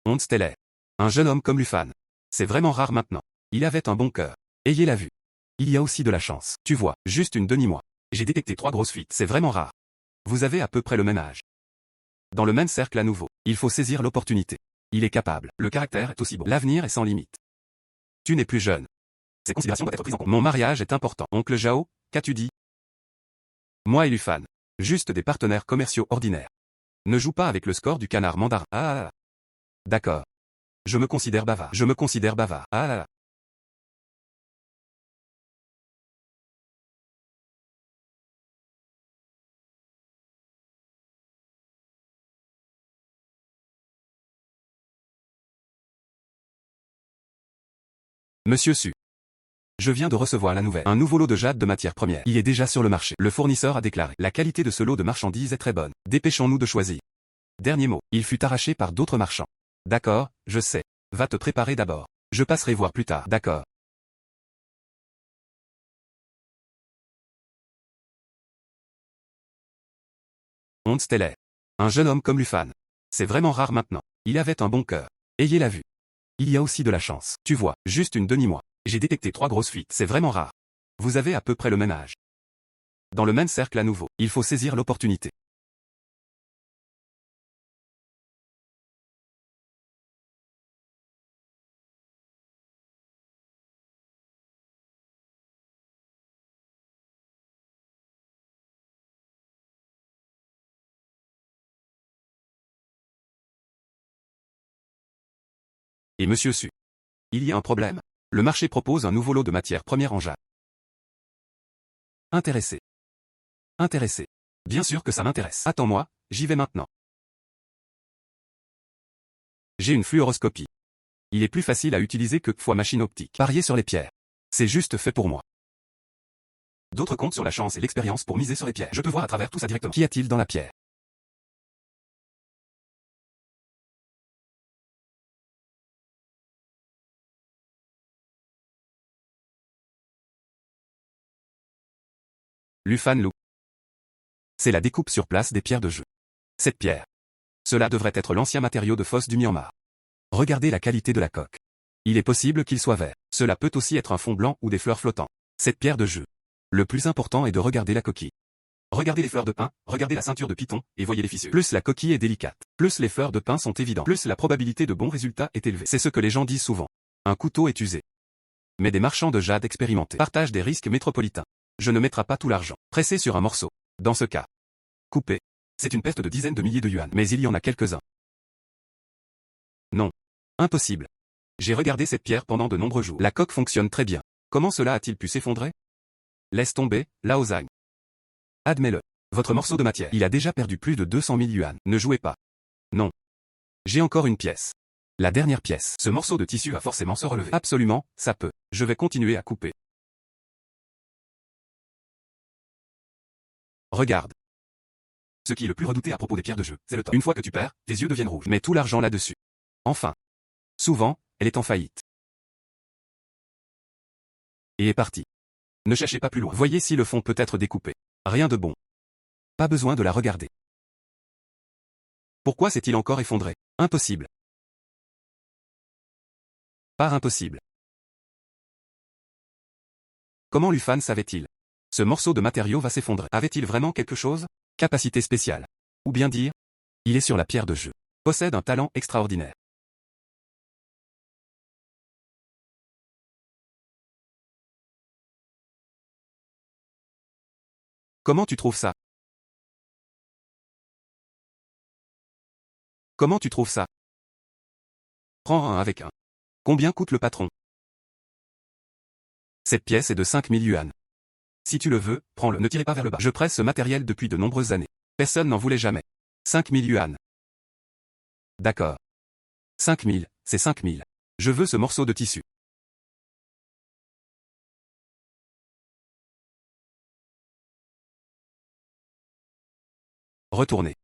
Onde stellaire. Un jeune homme comme Lufan. C'est vraiment rare maintenant. Il avait un bon cœur. Ayez la vue. Il y a aussi de la chance. Tu vois, juste une demi-mois. J'ai détecté 3 grosses fuites. C'est vraiment rare. Vous avez à peu près le même âge. Dans le même cercle à nouveau. Il faut saisir l'opportunité. Il est capable. Le caractère est aussi bon. L'avenir est sans limite. Tu n'es plus jeune. Ces considérations doivent être prises en compte. Mon mariage est important. Oncle Jao, qu'as-tu dit? Moi et Lufan. Juste des partenaires commerciaux ordinaires. Ne joue pas avec le score du canard mandarin. Ah. D'accord. Je me considère bavard. Je me considère bavard. Ah. Monsieur Su. Je viens de recevoir la nouvelle. Un nouveau lot de jade de matière première. Il est déjà sur le marché. Le fournisseur a déclaré. La qualité de ce lot de marchandises est très bonne. Dépêchons-nous de choisir. Dernier mot. Il fut arraché par d'autres marchands. D'accord, je sais. Va te préparer d'abord. Je passerai voir plus tard. D'accord. Onde stellaire. Un jeune homme comme Lufan. C'est vraiment rare maintenant. Il avait un bon cœur. Ayez la vue. Il y a aussi de la chance. Tu vois, juste une demi-mois. J'ai détecté 3 grosses fuites. C'est vraiment rare. Vous avez à peu près le même âge. Dans le même cercle à nouveau. Il faut saisir l'opportunité. Et Monsieur Su. Il y a un problème. Le marché propose un nouveau lot de matières premières en jade. Intéressé. Intéressé. Bien sûr que ça m'intéresse. Attends-moi, j'y vais maintenant. J'ai une fluoroscopie. Il est plus facile à utiliser que fois machine optique. Parier sur les pierres. C'est juste fait pour moi. D'autres comptent sur la chance et l'expérience pour miser sur les pierres. Je peux voir à travers tout ça directement. Qu'y a-t-il dans la pierre? Lufan Lu. C'est la découpe sur place des pierres de jeu. Cette pierre. Cela devrait être l'ancien matériau de fosse du Myanmar. Regardez la qualité de la coque. Il est possible qu'il soit vert. Cela peut aussi être un fond blanc ou des fleurs flottants. Cette pierre de jeu. Le plus important est de regarder la coquille. Regardez les fleurs de pin, regardez la ceinture de python, et voyez les fissures. Plus la coquille est délicate, plus les fleurs de pin sont évidentes, plus la probabilité de bons résultats est élevée. C'est ce que les gens disent souvent. Un couteau est usé. Mais des marchands de jade expérimentés partagent des risques métropolitains. Je ne mettrai pas tout l'argent. Pressé sur un morceau. Dans ce cas. Coupé. C'est une perte de dizaines de milliers de yuan. Mais il y en a quelques-uns. Non. Impossible. J'ai regardé cette pierre pendant de nombreux jours. La coque fonctionne très bien. Comment cela a-t-il pu s'effondrer? Laisse tomber, Lao Zhang. Admets-le. Votre morceau de matière. Il a déjà perdu plus de 200 000 yuan. Ne jouez pas. Non. J'ai encore une pièce. La dernière pièce. Ce morceau de tissu va forcément se relever. Absolument, ça peut. Je vais continuer à couper. Regarde. Ce qui est le plus redouté à propos des pierres de jeu, c'est le temps. Une fois que tu perds, tes yeux deviennent rouges. Mets tout l'argent là-dessus. Enfin. Souvent, elle est en faillite. Et est partie. Ne cherchez pas plus loin. Voyez si le fond peut être découpé. Rien de bon. Pas besoin de la regarder. Pourquoi s'est-il encore effondré? Impossible. Pas impossible. Comment Lufan savait-il? Ce morceau de matériau va s'effondrer. Avait-il vraiment quelque chose? Capacité spéciale. Ou bien dire? Il est sur la pierre de jeu. Possède un talent extraordinaire. Comment tu trouves ça? Comment tu trouves ça? Prends un avec un. Combien coûte le patron? Cette pièce est de 5000 yuan. Si tu le veux, prends-le, ne tirez pas vers le bas. Je presse ce matériel depuis de nombreuses années. Personne n'en voulait jamais. 5000 yuan. D'accord. 5000, c'est 5000. Je veux ce morceau de tissu. Retournez.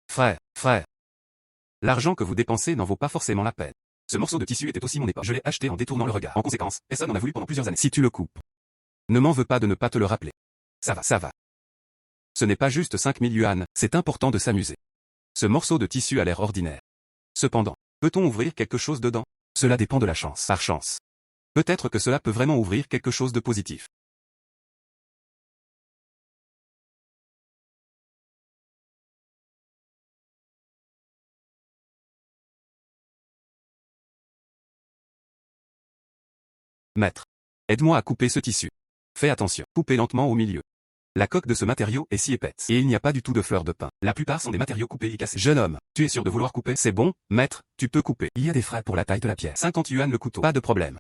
Frère. L'argent que vous dépensez n'en vaut pas forcément la peine. Ce morceau de tissu était aussi mon époque. Je l'ai acheté en détournant le regard. En conséquence, personne n'en a voulu pendant plusieurs années. Si tu le coupes, ne m'en veux pas de ne pas te le rappeler. Ça va. Ce n'est pas juste 5000 yuan, c'est important de s'amuser. Ce morceau de tissu a l'air ordinaire. Cependant, peut-on ouvrir quelque chose dedans? Cela dépend de la chance. Par chance. Peut-être que cela peut vraiment ouvrir quelque chose de positif. Maître. Aide-moi à couper ce tissu. Fais attention. Coupez lentement au milieu. La coque de ce matériau est si épaisse. Et il n'y a pas du tout de fleurs de pin. La plupart sont des matériaux coupés et cassés. Jeune homme, tu es sûr de vouloir couper? C'est bon, maître, tu peux couper. Il y a des frais pour la taille de la pièce. 50 yuan le couteau. Pas de problème.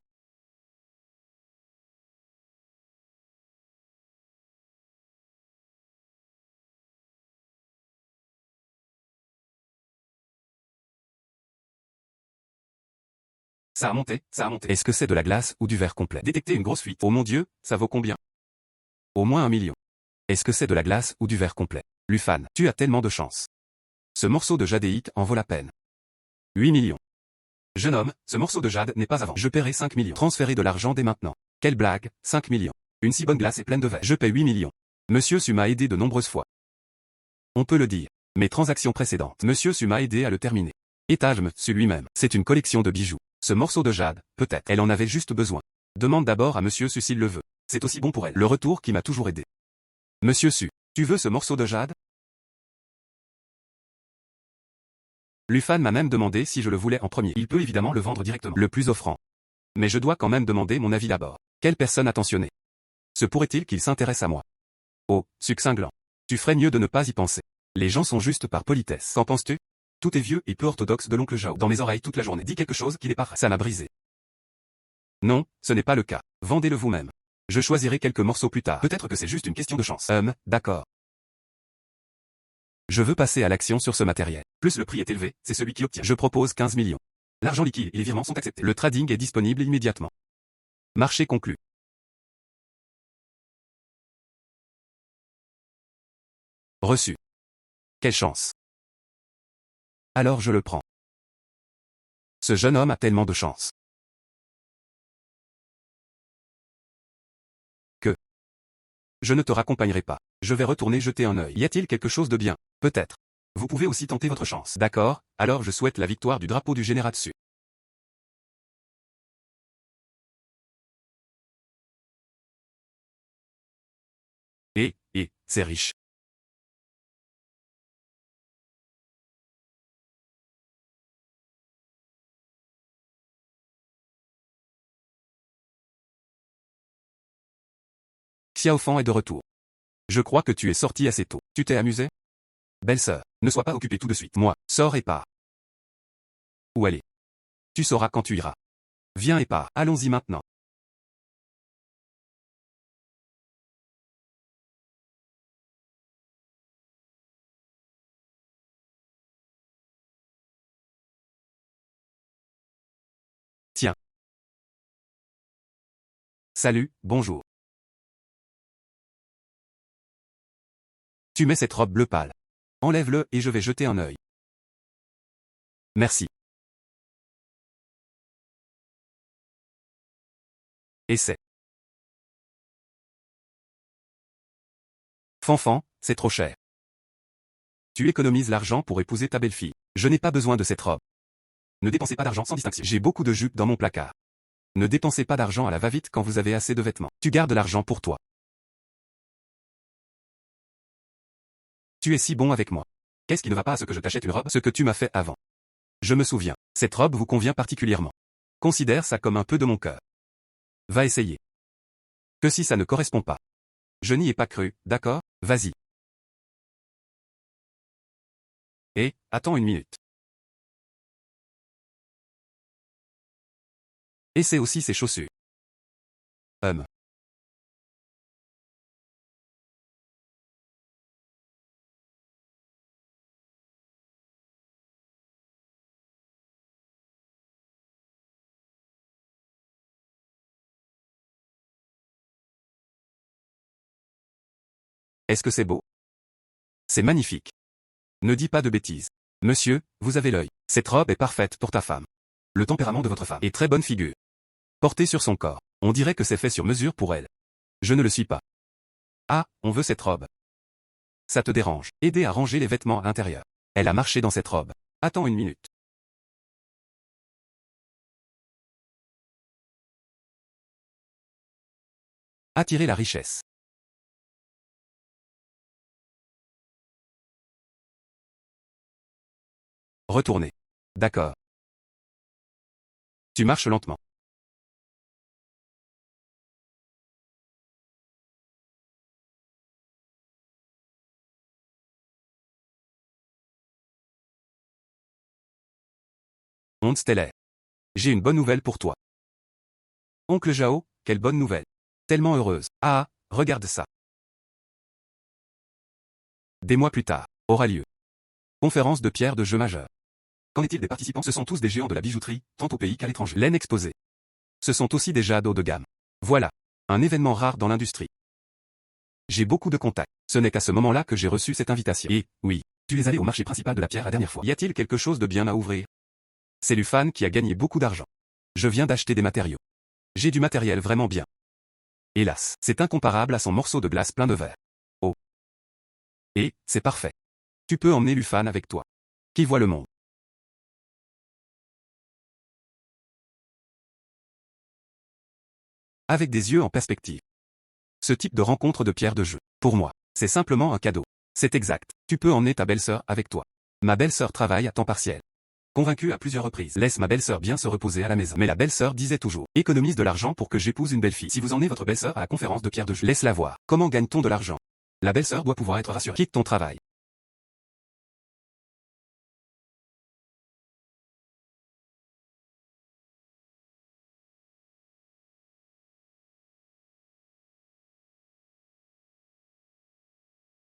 Ça a monté. Est-ce que c'est de la glace ou du verre complet? Détecter une grosse fuite. Oh mon Dieu, ça vaut combien? Au moins 1 million. Est-ce que c'est de la glace ou du verre complet? Lufan, tu as tellement de chance. Ce morceau de jadéite en vaut la peine. 8 millions. Jeune homme, ce morceau de jade n'est pas à vendre. Je paierai 5 millions. Transférez de l'argent dès maintenant. Quelle blague, 5 millions. Une si bonne glace est pleine de verre. Je paie 8 millions. Monsieur Su m'a aidé de nombreuses fois. On peut le dire. Mes transactions précédentes. Monsieur Su m'a aidé à le terminer. Étage Su lui-même. C'est une collection de bijoux. Ce morceau de jade, peut-être. Elle en avait juste besoin. Demande d'abord à Monsieur Su s'il le veut. C'est aussi bon pour elle. Le retour qui m'a toujours aidé. Monsieur Su, tu veux ce morceau de jade? Lufan m'a même demandé si je le voulais en premier. Il peut évidemment le vendre directement. Le plus offrant. Mais je dois quand même demander mon avis d'abord. Quelle personne attentionnée? Se pourrait-il qu'il s'intéresse à moi? Oh, succinglant. Tu ferais mieux de ne pas y penser. Les gens sont juste par politesse. Qu'en penses-tu? Tout est vieux et peu orthodoxe de l'oncle Jao. Dans mes oreilles toute la journée. Dis quelque chose qui n'est pas vrai. Ça m'a brisé. Non, ce n'est pas le cas. Vendez-le vous-même. Je choisirai quelques morceaux plus tard. Peut-être que c'est juste une question de chance. D'accord. Je veux passer à l'action sur ce matériel. Plus le prix est élevé, c'est celui qui obtient. Je propose 15 millions. L'argent liquide et les virements sont acceptés. Le trading est disponible immédiatement. Marché conclu. Reçu. Quelle chance. Alors je le prends. Ce jeune homme a tellement de chance. Que je ne te raccompagnerai pas. Je vais retourner jeter un œil. Y a-t-il quelque chose de bien? Peut-être. Vous pouvez aussi tenter votre chance. D'accord, alors je souhaite la victoire du drapeau du Génératsu. C'est riche. Xiaofan est de retour. Je crois que tu es sorti assez tôt. Tu t'es amusé? Belle-sœur, ne sois pas occupée tout de suite. Moi, sors et pars. Où aller? Tu sauras quand tu iras. Viens et pars. Allons-y maintenant. Tiens. Salut, bonjour. Tu mets cette robe bleu pâle. Enlève-le et je vais jeter un œil. Merci. Essaie. Fanfan, c'est trop cher. Tu économises l'argent pour épouser ta belle-fille. Je n'ai pas besoin de cette robe. Ne dépensez pas d'argent sans distinction. J'ai beaucoup de jupes dans mon placard. Ne dépensez pas d'argent à la va-vite quand vous avez assez de vêtements. Tu gardes l'argent pour toi. Tu es si bon avec moi. Qu'est-ce qui ne va pas à ce que je t'achète une robe? Ce que tu m'as fait avant. Je me souviens. Cette robe vous convient particulièrement. Considère ça comme un peu de mon cœur. Va essayer. Que si ça ne correspond pas. Je n'y ai pas cru, d'accord? Vas-y. Attends une minute. Et c'est aussi ses chaussures. Est-ce que c'est beau? C'est magnifique. Ne dis pas de bêtises. Monsieur, vous avez l'œil. Cette robe est parfaite pour ta femme. Le tempérament de votre femme est très bonne figure. Portée sur son corps, on dirait que c'est fait sur mesure pour elle. Je ne le suis pas. Ah, on veut cette robe. Ça te dérange. Aider à ranger les vêtements à l'intérieur. Elle a marché dans cette robe. Attends une minute. Attirer la richesse. Retourner. D'accord. Tu marches lentement. Onde stellaire. J'ai une bonne nouvelle pour toi. Oncle Jao, quelle bonne nouvelle. Tellement heureuse. Ah, regarde ça. Des mois plus tard, aura lieu. Conférence de pierre de jeu majeur. Qu'en est-il des participants? Ce sont tous des géants de la bijouterie, tant au pays qu'à l'étranger. Laine exposée. Ce sont aussi des jades haut de gamme. Voilà. Un événement rare dans l'industrie. J'ai beaucoup de contacts. Ce n'est qu'à ce moment-là que j'ai reçu cette invitation. Et, oui, tu es allé au marché principal de la pierre la dernière fois. Y a-t-il quelque chose de bien à ouvrir? C'est Lufan qui a gagné beaucoup d'argent. Je viens d'acheter des matériaux. J'ai du matériel vraiment bien. Hélas, c'est incomparable à son morceau de glace plein de verre. Oh. Et, c'est parfait. Tu peux emmener Lufan avec toi. Qui voit le monde. Avec des yeux en perspective. Ce type de rencontre de pierre de jeu, pour moi, c'est simplement un cadeau. C'est exact. Tu peux emmener ta belle-sœur avec toi. Ma belle-sœur travaille à temps partiel. Convaincue à plusieurs reprises. Laisse ma belle-sœur bien se reposer à la maison. Mais la belle-sœur disait toujours, économise de l'argent pour que j'épouse une belle fille. Si vous emmenez votre belle-sœur à la conférence de pierre de jeu, laisse-la voir. Comment gagne-t-on de l'argent? La belle-sœur doit pouvoir être rassurée. Quitte ton travail.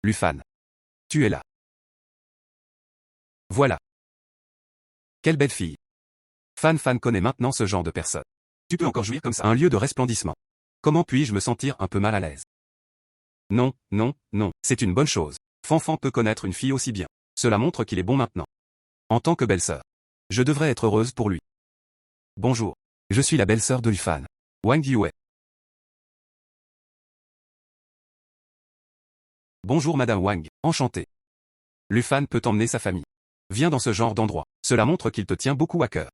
Lufan. Tu es là. Voilà. Quelle belle fille. Fan connaît maintenant ce genre de personne. Tu peux encore jouir comme ça. Un lieu de resplendissement. Comment puis-je me sentir un peu mal à l'aise? Non, non, non, c'est une bonne chose. Fanfan peut connaître une fille aussi bien. Cela montre qu'il est bon maintenant. En tant que belle-sœur. Je devrais être heureuse pour lui. Bonjour. Je suis la belle-sœur de Lufan. Wang Yue. Bonjour Madame Wang, enchantée. Lufan peut emmener sa famille. Viens dans ce genre d'endroit. Cela montre qu'il te tient beaucoup à cœur.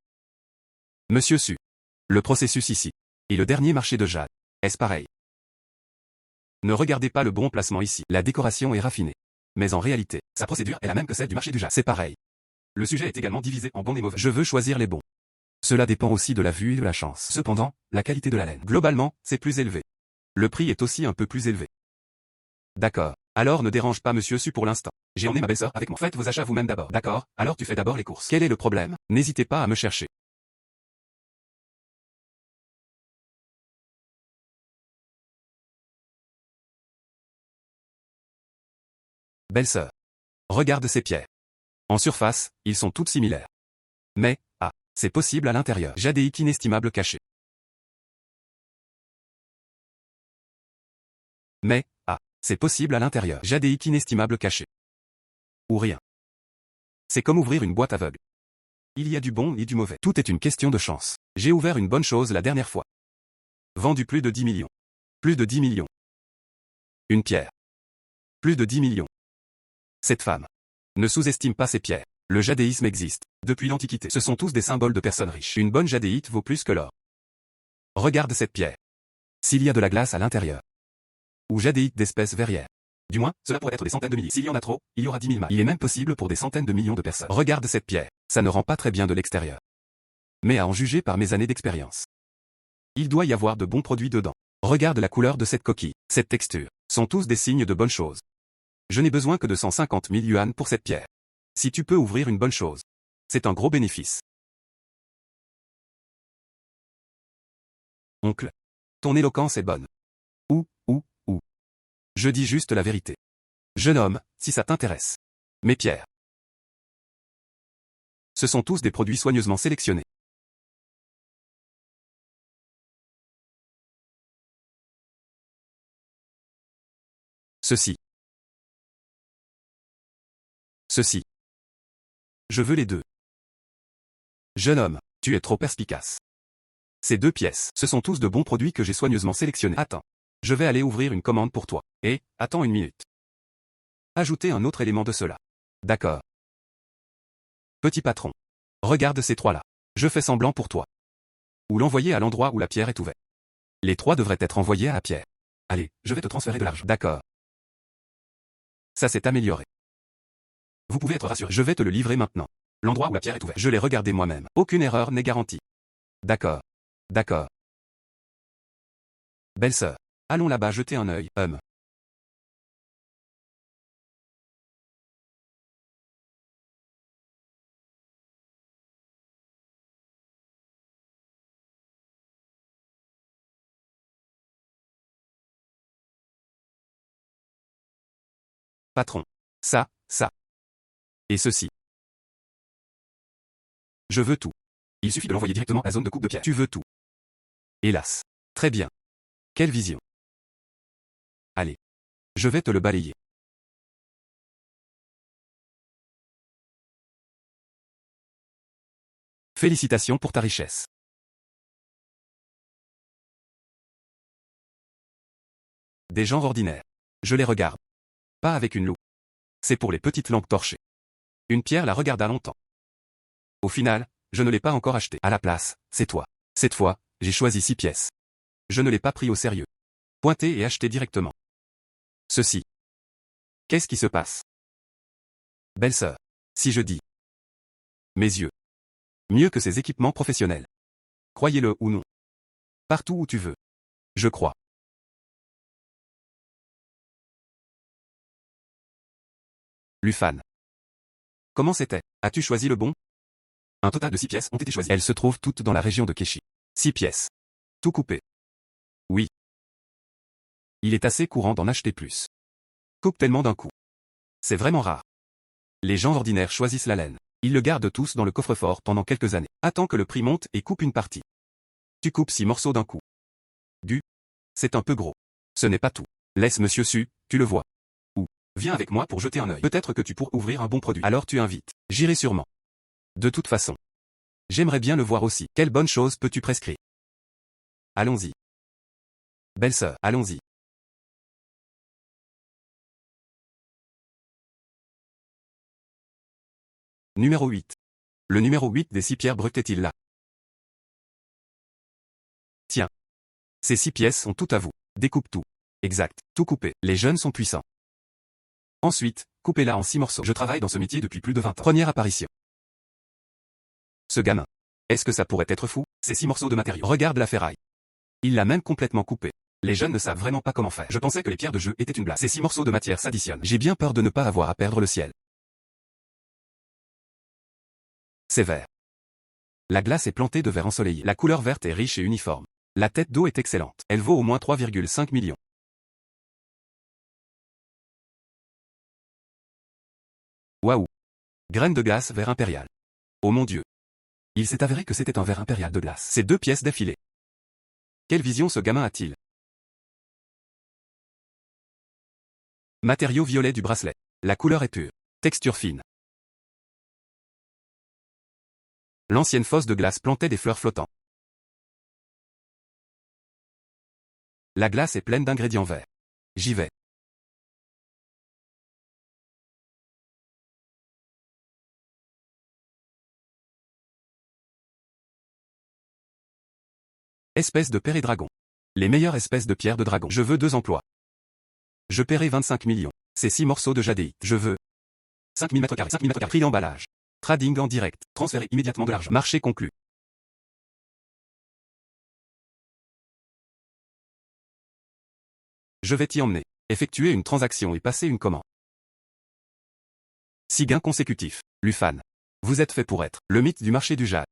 Monsieur Su. Le processus ici. Et le dernier marché de jade. Est-ce pareil? Ne regardez pas le bon placement ici. La décoration est raffinée. Mais en réalité, sa procédure est la même que celle du marché du jade. C'est pareil. Le sujet est également divisé en bons et mauvais. Je veux choisir les bons. Cela dépend aussi de la vue et de la chance. Cependant, la qualité de la laine. Globalement, c'est plus élevé. Le prix est aussi un peu plus élevé. D'accord. Alors ne dérange pas Monsieur Su pour l'instant. J'ai emmené ma belle-sœur avec moi. Faites vos achats vous-même d'abord. D'accord, alors tu fais d'abord les courses. Quel est le problème? N'hésitez pas à me chercher. Belle-sœur. Regarde ces pierres. En surface, ils sont toutes similaires. Mais, ah, c'est possible à l'intérieur. Jadéique inestimable caché. Mais, ah, c'est possible à l'intérieur. Jadéique inestimable caché. Ou rien. C'est comme ouvrir une boîte aveugle. Il y a du bon et du mauvais. Tout est une question de chance. J'ai ouvert une bonne chose la dernière fois. Vendu plus de 10 millions. Plus de 10 millions. Une pierre. Plus de 10 millions. Cette femme. Ne sous-estime pas ces pierres. Le jadéisme existe. Depuis l'Antiquité. Ce sont tous des symboles de personnes riches. Une bonne jadéite vaut plus que l'or. Regarde cette pierre. S'il y a de la glace à l'intérieur. Ou jadéite d'espèces verrières. Du moins, cela pourrait être des centaines de milliers. S'il y en a trop, il y aura 10 000 mailles. Il est même possible pour des centaines de millions de personnes. Regarde cette pierre. Ça ne rend pas très bien de l'extérieur. Mais à en juger par mes années d'expérience. Il doit y avoir de bons produits dedans. Regarde la couleur de cette coquille. Cette texture. Sont tous des signes de bonnes choses. Je n'ai besoin que de 150 000 yuan pour cette pierre. Si tu peux ouvrir une bonne chose. C'est un gros bénéfice. Oncle. Ton éloquence est bonne. Ou. Je dis juste la vérité. Jeune homme, si ça t'intéresse. Mes pierres. Ce sont tous des produits soigneusement sélectionnés. Ceci. Ceci. Je veux les deux. Jeune homme, tu es trop perspicace. Ces 2 pièces, ce sont tous de bons produits que j'ai soigneusement sélectionnés. Attends. Je vais aller ouvrir une commande pour toi. Et, attends une minute. Ajoutez un autre élément de cela. D'accord. Petit patron. Regarde ces 3 là. Je fais semblant pour toi. Ou l'envoyer à l'endroit où la pierre est ouverte. Les 3 devraient être envoyés à la pierre. Allez, je vais te transférer de l'argent. D'accord. Ça s'est amélioré. Vous pouvez être rassuré. Je vais te le livrer maintenant. L'endroit où la pierre est ouverte. Je l'ai regardé moi-même. Aucune erreur n'est garantie. D'accord. D'accord. Belle-sœur. Allons là-bas jeter un œil, Patron. Ça. Et ceci. Je veux tout. Il suffit de l'envoyer directement à la zone de coupe de pierre. Tu veux tout. Hélas. Très bien. Quelle vision. Allez. Je vais te le balayer. Félicitations pour ta richesse. Des gens ordinaires. Je les regarde. Pas avec une loupe. C'est pour les petites lampes torchées. Une pierre la regarda longtemps. Au final, je ne l'ai pas encore acheté. À la place, c'est toi. Cette fois, j'ai choisi 6 pièces. Je ne l'ai pas pris au sérieux. Pointé et acheté directement. Ceci. Qu'est-ce qui se passe? Belle-sœur. Si je dis. Mes yeux. Mieux que ces équipements professionnels. Croyez-le ou non. Partout où tu veux. Je crois. Lufan. Comment c'était? As-tu choisi le bon? Un total de 6 pièces ont été choisies. Elles se trouvent toutes dans la région de Keshi. 6 pièces. Tout coupé. Oui. Il est assez courant d'en acheter plus. Coupe tellement d'un coup. C'est vraiment rare. Les gens ordinaires choisissent la laine. Ils le gardent tous dans le coffre-fort pendant quelques années. Attends que le prix monte et coupe une partie. Tu coupes 6 morceaux d'un coup. C'est un peu gros. Ce n'est pas tout. Laisse Monsieur Su, tu le vois. Ou, viens avec moi pour jeter un œil. Peut-être que tu pourras ouvrir un bon produit. Alors tu invites. J'irai sûrement. De toute façon. J'aimerais bien le voir aussi. Quelle bonne chose peux-tu prescrire? Allons-y. Belle-sœur, allons-y. Numéro 8. Le numéro 8 des 6 pierres brutes est-il là? Tiens. Ces 6 pièces sont toutes à vous. Découpe tout. Exact. Tout coupé. Les jeunes sont puissants. Ensuite, coupez-la en 6 morceaux. Je travaille dans ce métier depuis plus de 20 ans. Première apparition. Ce gamin. Est-ce que ça pourrait être fou? Ces 6 morceaux de matériaux. Regarde la ferraille. Il l'a même complètement coupé. Les jeunes ne savent vraiment pas comment faire. Je pensais que les pierres de jeu étaient une blague. Ces 6 morceaux de matière s'additionnent. J'ai bien peur de ne pas avoir à perdre le ciel. C'est vert. La glace est plantée de verre ensoleillé. La couleur verte est riche et uniforme. La tête d'eau est excellente. Elle vaut au moins 3,5 millions. Waouh. Graine de glace vert impérial. Oh mon Dieu. Il s'est avéré que c'était un verre impérial de glace. Ces 2 pièces d'affilée. Quelle vision ce gamin a-t-il? Matériau violet du bracelet. La couleur est pure. Texture fine. L'ancienne fosse de glace plantait des fleurs flottantes. La glace est pleine d'ingrédients verts. J'y vais. Espèce de dragon. Les meilleures espèces de pierres de dragon. Je veux 2 emplois. Je paierai 25 millions. Ces 6 morceaux de jadéite. Je veux 5000 mètres carrés. 5000 mètres carrés. Prix d'emballage. Trading en direct. Transférer immédiatement de l'argent. Marché conclu. Je vais t'y emmener. Effectuer une transaction et passer une commande. 6 gains consécutifs. Lufan. Vous êtes fait pour être le mythe du marché du jade.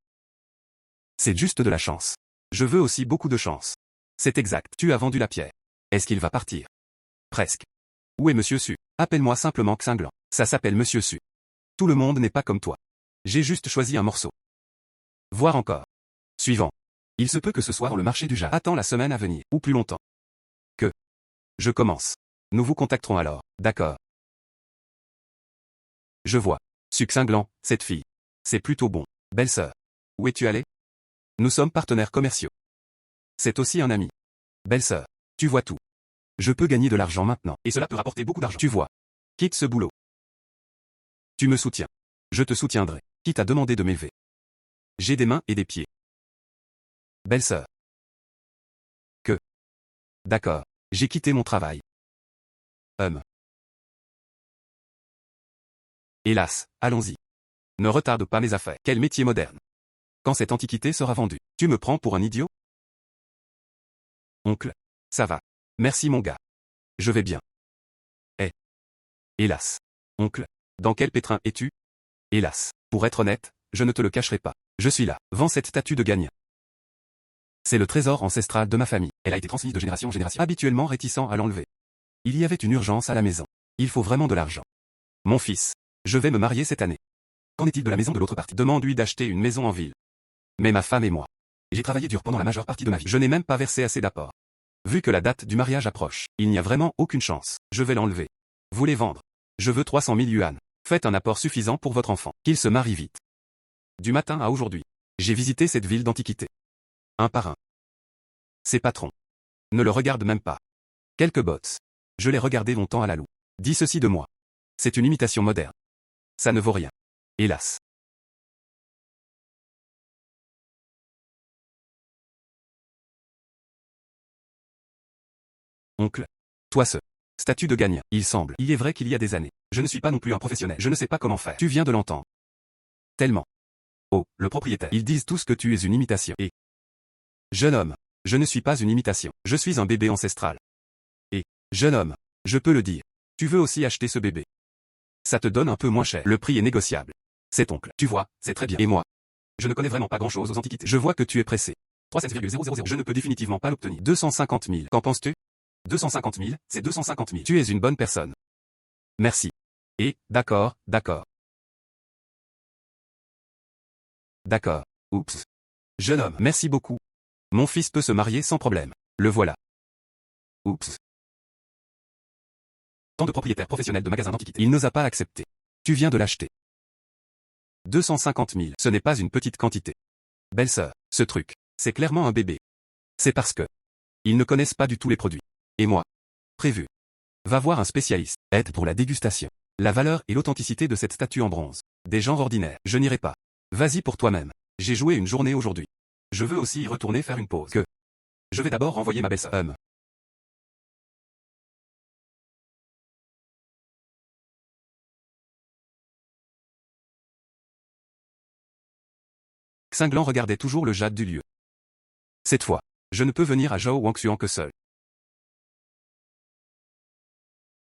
C'est juste de la chance. Je veux aussi beaucoup de chance. C'est exact. Tu as vendu la pierre. Est-ce qu'il va partir? Presque. Où est Monsieur Su? Appelle-moi simplement Xinglan. Ça s'appelle Monsieur Su. Tout le monde n'est pas comme toi. J'ai juste choisi un morceau. Voir encore. Suivant. Il se peut que ce soit le marché du jade. Attends la semaine à venir, ou plus longtemps. Que. Je commence. Nous vous contacterons alors, d'accord. Je vois. Su Xinglan, cette fille. C'est plutôt bon. Belle-sœur. Où es-tu allée? Nous sommes partenaires commerciaux. C'est aussi un ami. Belle-sœur. Tu vois tout. Je peux gagner de l'argent maintenant. Et cela peut rapporter beaucoup d'argent. Tu vois. Quitte ce boulot. Tu me soutiens. Je te soutiendrai. Qui t'a demandé de m'élever? J'ai des mains et des pieds. Belle-sœur. Que. D'accord. J'ai quitté mon travail. Hélas, allons-y. Ne retarde pas mes affaires. Quel métier moderne. Quand cette antiquité sera vendue, tu me prends pour un idiot? Oncle. Ça va. Merci mon gars. Je vais bien. Hélas. Oncle. Dans quel pétrin es-tu? Hélas. Pour être honnête, je ne te le cacherai pas. Je suis là. Vends cette statue de gagnant. C'est le trésor ancestral de ma famille. Elle a été transmise de génération en génération. Habituellement réticent à l'enlever. Il y avait une urgence à la maison. Il faut vraiment de l'argent. Mon fils. Je vais me marier cette année. Qu'en est-il de la maison de l'autre partie? Demande-lui d'acheter une maison en ville. Mais ma femme et moi. J'ai travaillé dur pendant la majeure partie de ma vie. Je n'ai même pas versé assez d'apport. Vu que la date du mariage approche, il n'y a vraiment aucune chance. Je vais l'enlever. Vous les vendre. Je veux 300 000 yuan. Faites un apport suffisant pour votre enfant. Qu'il se marie vite. Du matin à aujourd'hui. J'ai visité cette ville d'antiquité. Un par un. Ses patrons. Ne le regardent même pas. Quelques bots. Je l'ai regardé longtemps à la loue. Dis ceci de moi. C'est une imitation moderne. Ça ne vaut rien. Hélas. Oncle. Toi ce. Statut de gagnant. Il semble. Il est vrai qu'il y a des années. Je ne suis pas non plus un professionnel. Je ne sais pas comment faire. Tu viens de l'entendre. Tellement. Oh, le propriétaire. Ils disent tous que tu es une imitation. Et. Jeune homme. Je ne suis pas une imitation. Je suis un bébé ancestral. Et. Jeune homme. Je peux le dire. Tu veux aussi acheter ce bébé. Ça te donne un peu moins cher. Le prix est négociable. C'est oncle. Tu vois, c'est très bien. Et moi? Je ne connais vraiment pas grand-chose aux antiquités. Je vois que tu es pressé. 37,000. Je ne peux définitivement pas l'obtenir. 250 000. Qu'en penses-tu? 250 000, c'est 250 000. Tu es une bonne personne. Merci. Et, d'accord, d'accord. D'accord. Oups. Jeune homme. Merci beaucoup. Mon fils peut se marier sans problème. Le voilà. Oups. Tant de propriétaires professionnels de magasins d'antiquités. Il n'osa pas accepter. Tu viens de l'acheter. 250 000. Ce n'est pas une petite quantité. Belle-sœur, ce truc, c'est clairement un bébé. C'est parce que ils ne connaissent pas du tout les produits. Et moi. Prévu. Va voir un spécialiste. Aide pour la dégustation. La valeur et l'authenticité de cette statue en bronze. Des genres ordinaires. Je n'irai pas. Vas-y pour toi-même. J'ai joué une journée aujourd'hui. Je veux aussi y retourner faire une pause. Que. Je vais d'abord renvoyer ma belle-sœur. Xinglan regardait toujours le jade du lieu. Cette fois, je ne peux venir à Zhao Wangxuan que seul.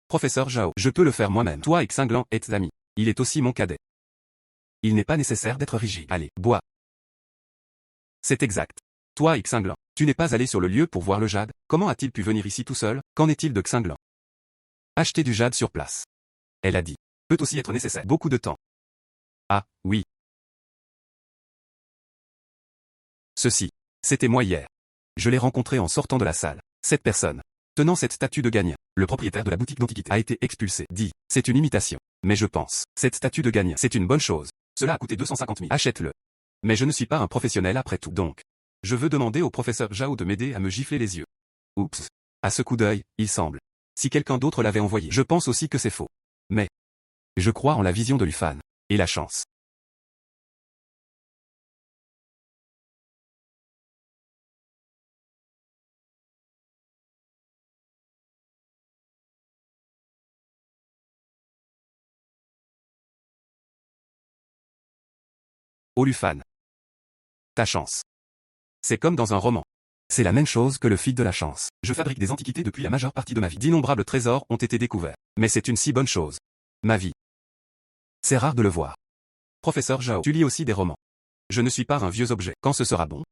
Professeur Zhao, je peux le faire moi-même. Toi et Xinglan êtes amis. Il est aussi mon cadet. Il n'est pas nécessaire d'être rigide. Allez, bois. C'est exact. Toi et Xinglan, tu n'es pas allé sur le lieu pour voir le jade. Comment a-t-il pu venir ici tout seul? Qu'en est-il de Xinglan? Acheter du jade sur place. Elle a dit. Peut aussi être nécessaire. Beaucoup de temps. Ah, oui. Ceci. C'était moi hier. Je l'ai rencontré en sortant de la salle. Cette personne. Tenant cette statue de gagnant. Le propriétaire de la boutique d'antiquité a été expulsé. Dit. C'est une imitation. Mais je pense. Cette statue de gagnant. C'est une bonne chose. Cela a coûté 250 000. Achète-le. Mais je ne suis pas un professionnel après tout. Donc. Je veux demander au professeur Zhao de m'aider à me gifler les yeux. Oups. À ce coup d'œil, il semble. Si quelqu'un d'autre l'avait envoyé. Je pense aussi que c'est faux. Mais. Je crois en la vision de Lufan. Et la chance. Oh Lufan. Ta chance. C'est comme dans un roman. C'est la même chose que le fil de la chance. Je fabrique des antiquités depuis la majeure partie de ma vie. D'innombrables trésors ont été découverts. Mais c'est une si bonne chose. Ma vie. C'est rare de le voir. Professeur Zhao, tu lis aussi des romans. Je ne suis pas un vieux objet. Quand ce sera bon?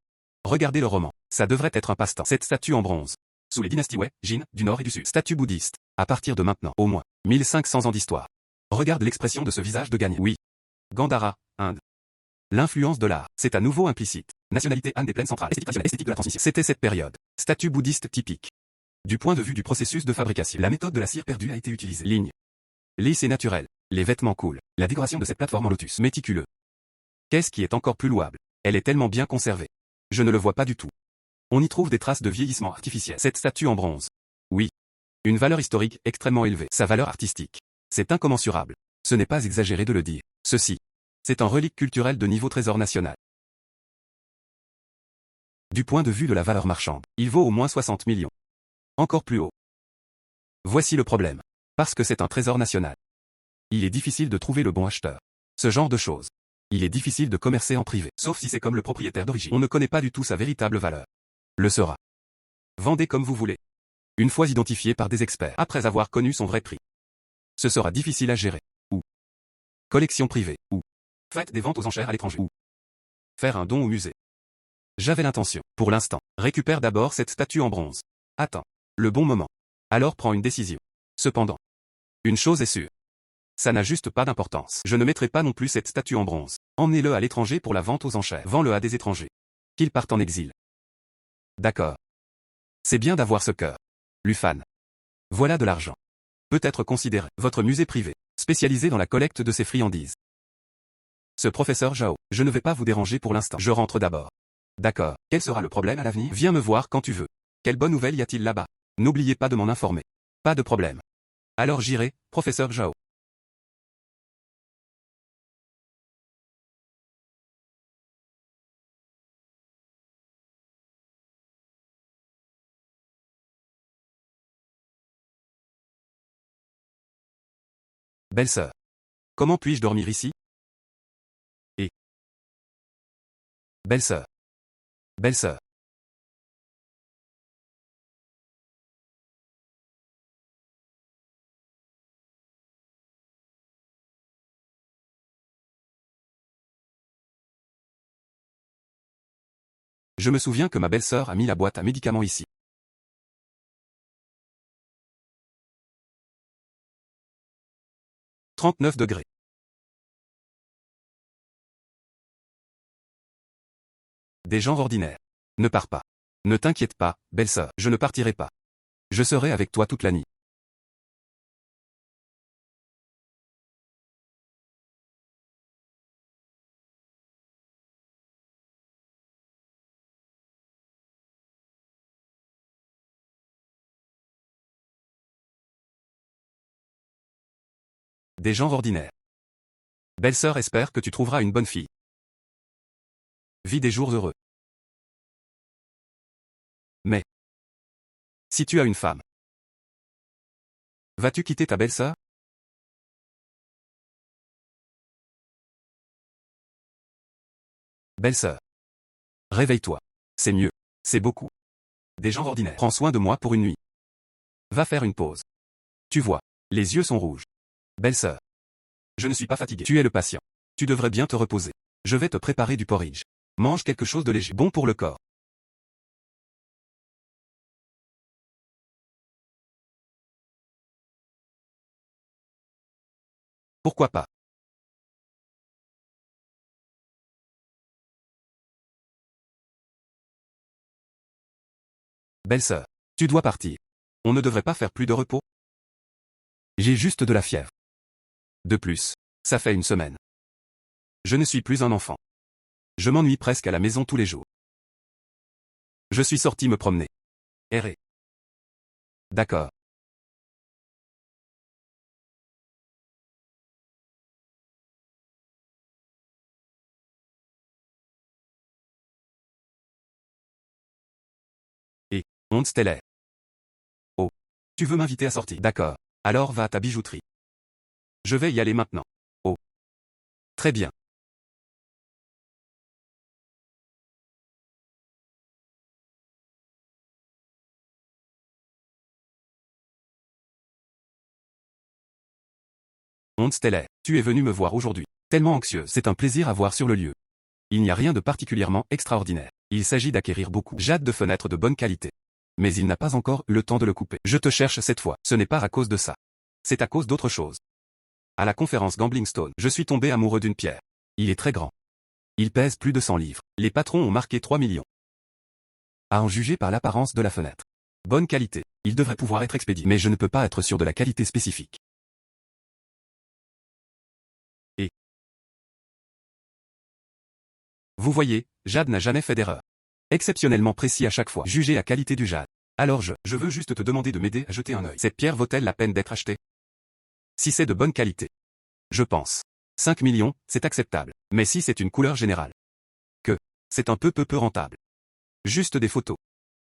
Regardez le roman. Ça devrait être un passe-temps. Cette statue en bronze. Sous les dynasties Wei, Jin, du nord et du sud. Statue bouddhiste. À partir de maintenant, au moins. 1500 ans d'histoire. Regarde l'expression de ce visage de gagnant. Oui. Gandhara, Inde. L'influence de l'art. C'est à nouveau implicite. Nationalité Han des plaines centrales. Esthétique traditionnelle, esthétique de la transmission. C'était cette période. Statue bouddhiste typique. Du point de vue du processus de fabrication, la méthode de la cire perdue a été utilisée. Ligne lisse et naturelle. Les vêtements cool. La décoration de cette plateforme en lotus. Méticuleux. Qu'est-ce qui est encore plus louable? Elle est tellement bien conservée. Je ne le vois pas du tout. On y trouve des traces de vieillissement artificiel. Cette statue en bronze. Oui. Une valeur historique extrêmement élevée. Sa valeur artistique. C'est incommensurable. Ce n'est pas exagéré de le dire. Ceci. C'est un relique culturel de niveau trésor national. Du point de vue de la valeur marchande, il vaut au moins 60 millions. Encore plus haut. Voici le problème. Parce que c'est un trésor national. Il est difficile de trouver le bon acheteur. Ce genre de choses. Il est difficile de commercer en privé, sauf si c'est comme le propriétaire d'origine. On ne connaît pas du tout sa véritable valeur. Le sera. Vendez comme vous voulez. Une fois identifié par des experts, après avoir connu son vrai prix. Ce sera difficile à gérer. Ou collection privée. Ou faites des ventes aux enchères à l'étranger. Ou faire un don au musée. J'avais l'intention. Pour l'instant, récupère d'abord cette statue en bronze. Attends. Le bon moment. Alors prends une décision. Cependant. Une chose est sûre. Ça n'a juste pas d'importance. Je ne mettrai pas non plus cette statue en bronze. Emmenez-le à l'étranger pour la vente aux enchères. Vends-le à des étrangers. Qu'ils partent en exil. D'accord. C'est bien d'avoir ce cœur. Lufan. Voilà de l'argent. Peut-être considéré votre musée privé, spécialisé dans la collecte de ces friandises. Ce professeur Zhao, je ne vais pas vous déranger pour l'instant. Je rentre d'abord. D'accord. Quel sera le problème à l'avenir? Viens me voir quand tu veux. Quelle bonne nouvelle y a-t-il là-bas? N'oubliez pas de m'en informer. Pas de problème. Alors j'irai, professeur Zhao. Belle-sœur. Comment puis-je dormir ici? Et belle-sœur. Belle-sœur. Je me souviens que ma belle-sœur a mis la boîte à médicaments ici. 39 degrés. Des gens ordinaires. Ne pars pas. Ne t'inquiète pas, belle-sœur, je ne partirai pas. Je serai avec toi toute la nuit. Des gens ordinaires. Belle-sœur espère que tu trouveras une bonne fille. Vis des jours heureux. Mais, si tu as une femme, vas-tu quitter ta belle-sœur? Belle-sœur. Réveille-toi. C'est mieux. C'est beaucoup. Des gens ordinaires. Prends soin de moi pour une nuit. Va faire une pause. Tu vois. Les yeux sont rouges. Belle-sœur. Je ne suis pas fatigué. Tu es le patient. Tu devrais bien te reposer. Je vais te préparer du porridge. Mange quelque chose de léger. Bon pour le corps. Pourquoi pas? Belle-sœur. Tu dois partir. On ne devrait pas faire plus de repos? J'ai juste de la fièvre. De plus. Ça fait une semaine. Je ne suis plus un enfant. Je m'ennuie presque à la maison tous les jours. Je suis sorti me promener. Errer. D'accord. Et, onde stellaire. Oh. Tu veux m'inviter à sortir? D'accord. Alors va à ta bijouterie. Je vais y aller maintenant. Oh. Très bien. Onde stellaire. Tu es venu me voir aujourd'hui. Tellement anxieux. C'est un plaisir à voir sur le lieu. Il n'y a rien de particulièrement extraordinaire. Il s'agit d'acquérir beaucoup jade de fenêtre de bonne qualité. Mais il n'a pas encore eu le temps de le couper. Je te cherche cette fois. Ce n'est pas à cause de ça. C'est à cause d'autre chose. À la conférence Gambling Stone, je suis tombé amoureux d'une pierre. Il est très grand. Il pèse plus de 100 livres. Les patrons ont marqué 3 millions. À en juger par l'apparence de la fenêtre. Bonne qualité. Il devrait pouvoir être expédié. Mais je ne peux pas être sûr de la qualité spécifique. Et vous voyez, jade n'a jamais fait d'erreur. Exceptionnellement précis à chaque fois. Juger la qualité du jade. Alors je veux juste te demander de m'aider à jeter un œil. Cette pierre vaut-elle la peine d'être achetée? Si c'est de bonne qualité. Je pense. 5 millions, c'est acceptable. Mais si c'est une couleur générale. C'est un peu rentable. Juste des photos.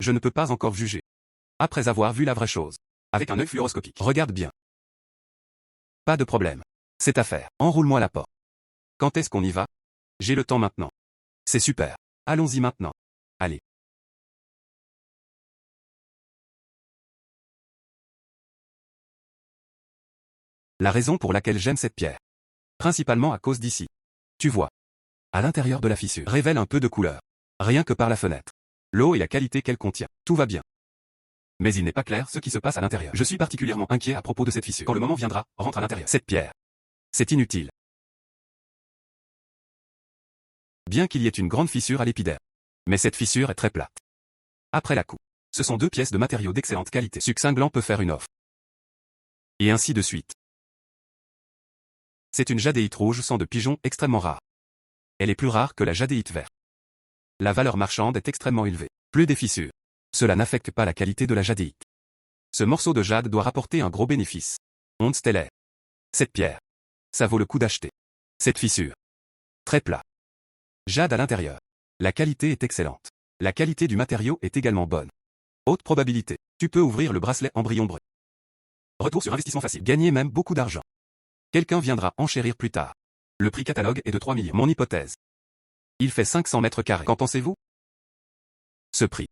Je ne peux pas encore juger. Après avoir vu la vraie chose. Avec un œil fluoroscopique. Regarde bien. Pas de problème. C'est à faire. Enroule-moi la porte. Quand est-ce qu'on y va? J'ai le temps maintenant. C'est super. Allons-y maintenant. Allez. La raison pour laquelle j'aime cette pierre. Principalement à cause d'ici. Tu vois. À l'intérieur de la fissure. Révèle un peu de couleur. Rien que par la fenêtre. L'eau et la qualité qu'elle contient. Tout va bien. Mais il n'est pas clair ce qui se passe à l'intérieur. Je suis particulièrement inquiet à propos de cette fissure. Quand le moment viendra, rentre à l'intérieur. Cette pierre. C'est inutile. Bien qu'il y ait une grande fissure à l'épiderme. Mais cette fissure est très plate. Après la coupe. Ce sont deux pièces de matériaux d'excellente qualité. Succinglant peut faire une offre. Et ainsi de suite. C'est une jadéite rouge sang de pigeon extrêmement rare. Elle est plus rare que la jadéite verte. La valeur marchande est extrêmement élevée. Plus des fissures. Cela n'affecte pas la qualité de la jadéite. Ce morceau de jade doit rapporter un gros bénéfice. Onde stellaire. Cette pierre. Ça vaut le coup d'acheter. Cette fissure. Très plat. Jade à l'intérieur. La qualité est excellente. La qualité du matériau est également bonne. Haute probabilité. Tu peux ouvrir le bracelet embryon brut. Retour sur investissement facile. Gagner même beaucoup d'argent. Quelqu'un viendra enchérir plus tard. Le prix catalogue est de 3 millions. Mon hypothèse. Il fait 500 mètres carrés. Qu'en pensez-vous? Ce prix.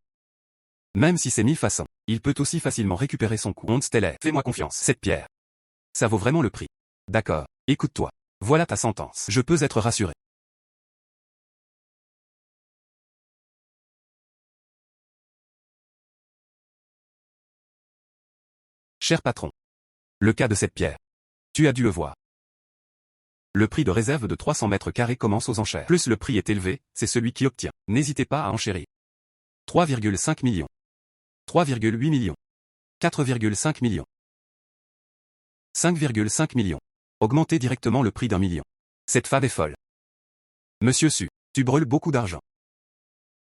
Même si c'est 1000 façons, il peut aussi facilement récupérer son coût. Onde stellaire. Fais-moi confiance. Cette pierre. Ça vaut vraiment le prix. D'accord. Écoute-toi. Voilà ta sentence. Je peux être rassuré. Cher patron. Le cas de cette pierre. Tu as dû le voir. Le prix de réserve de 300 mètres carrés commence aux enchères. Plus le prix est élevé, c'est celui qui obtient. N'hésitez pas à enchérir. 3,5 millions. 3,8 millions. 4,5 millions. 5,5 millions. Augmentez directement le prix d'1 million. Cette femme est folle. Monsieur Su, tu brûles beaucoup d'argent.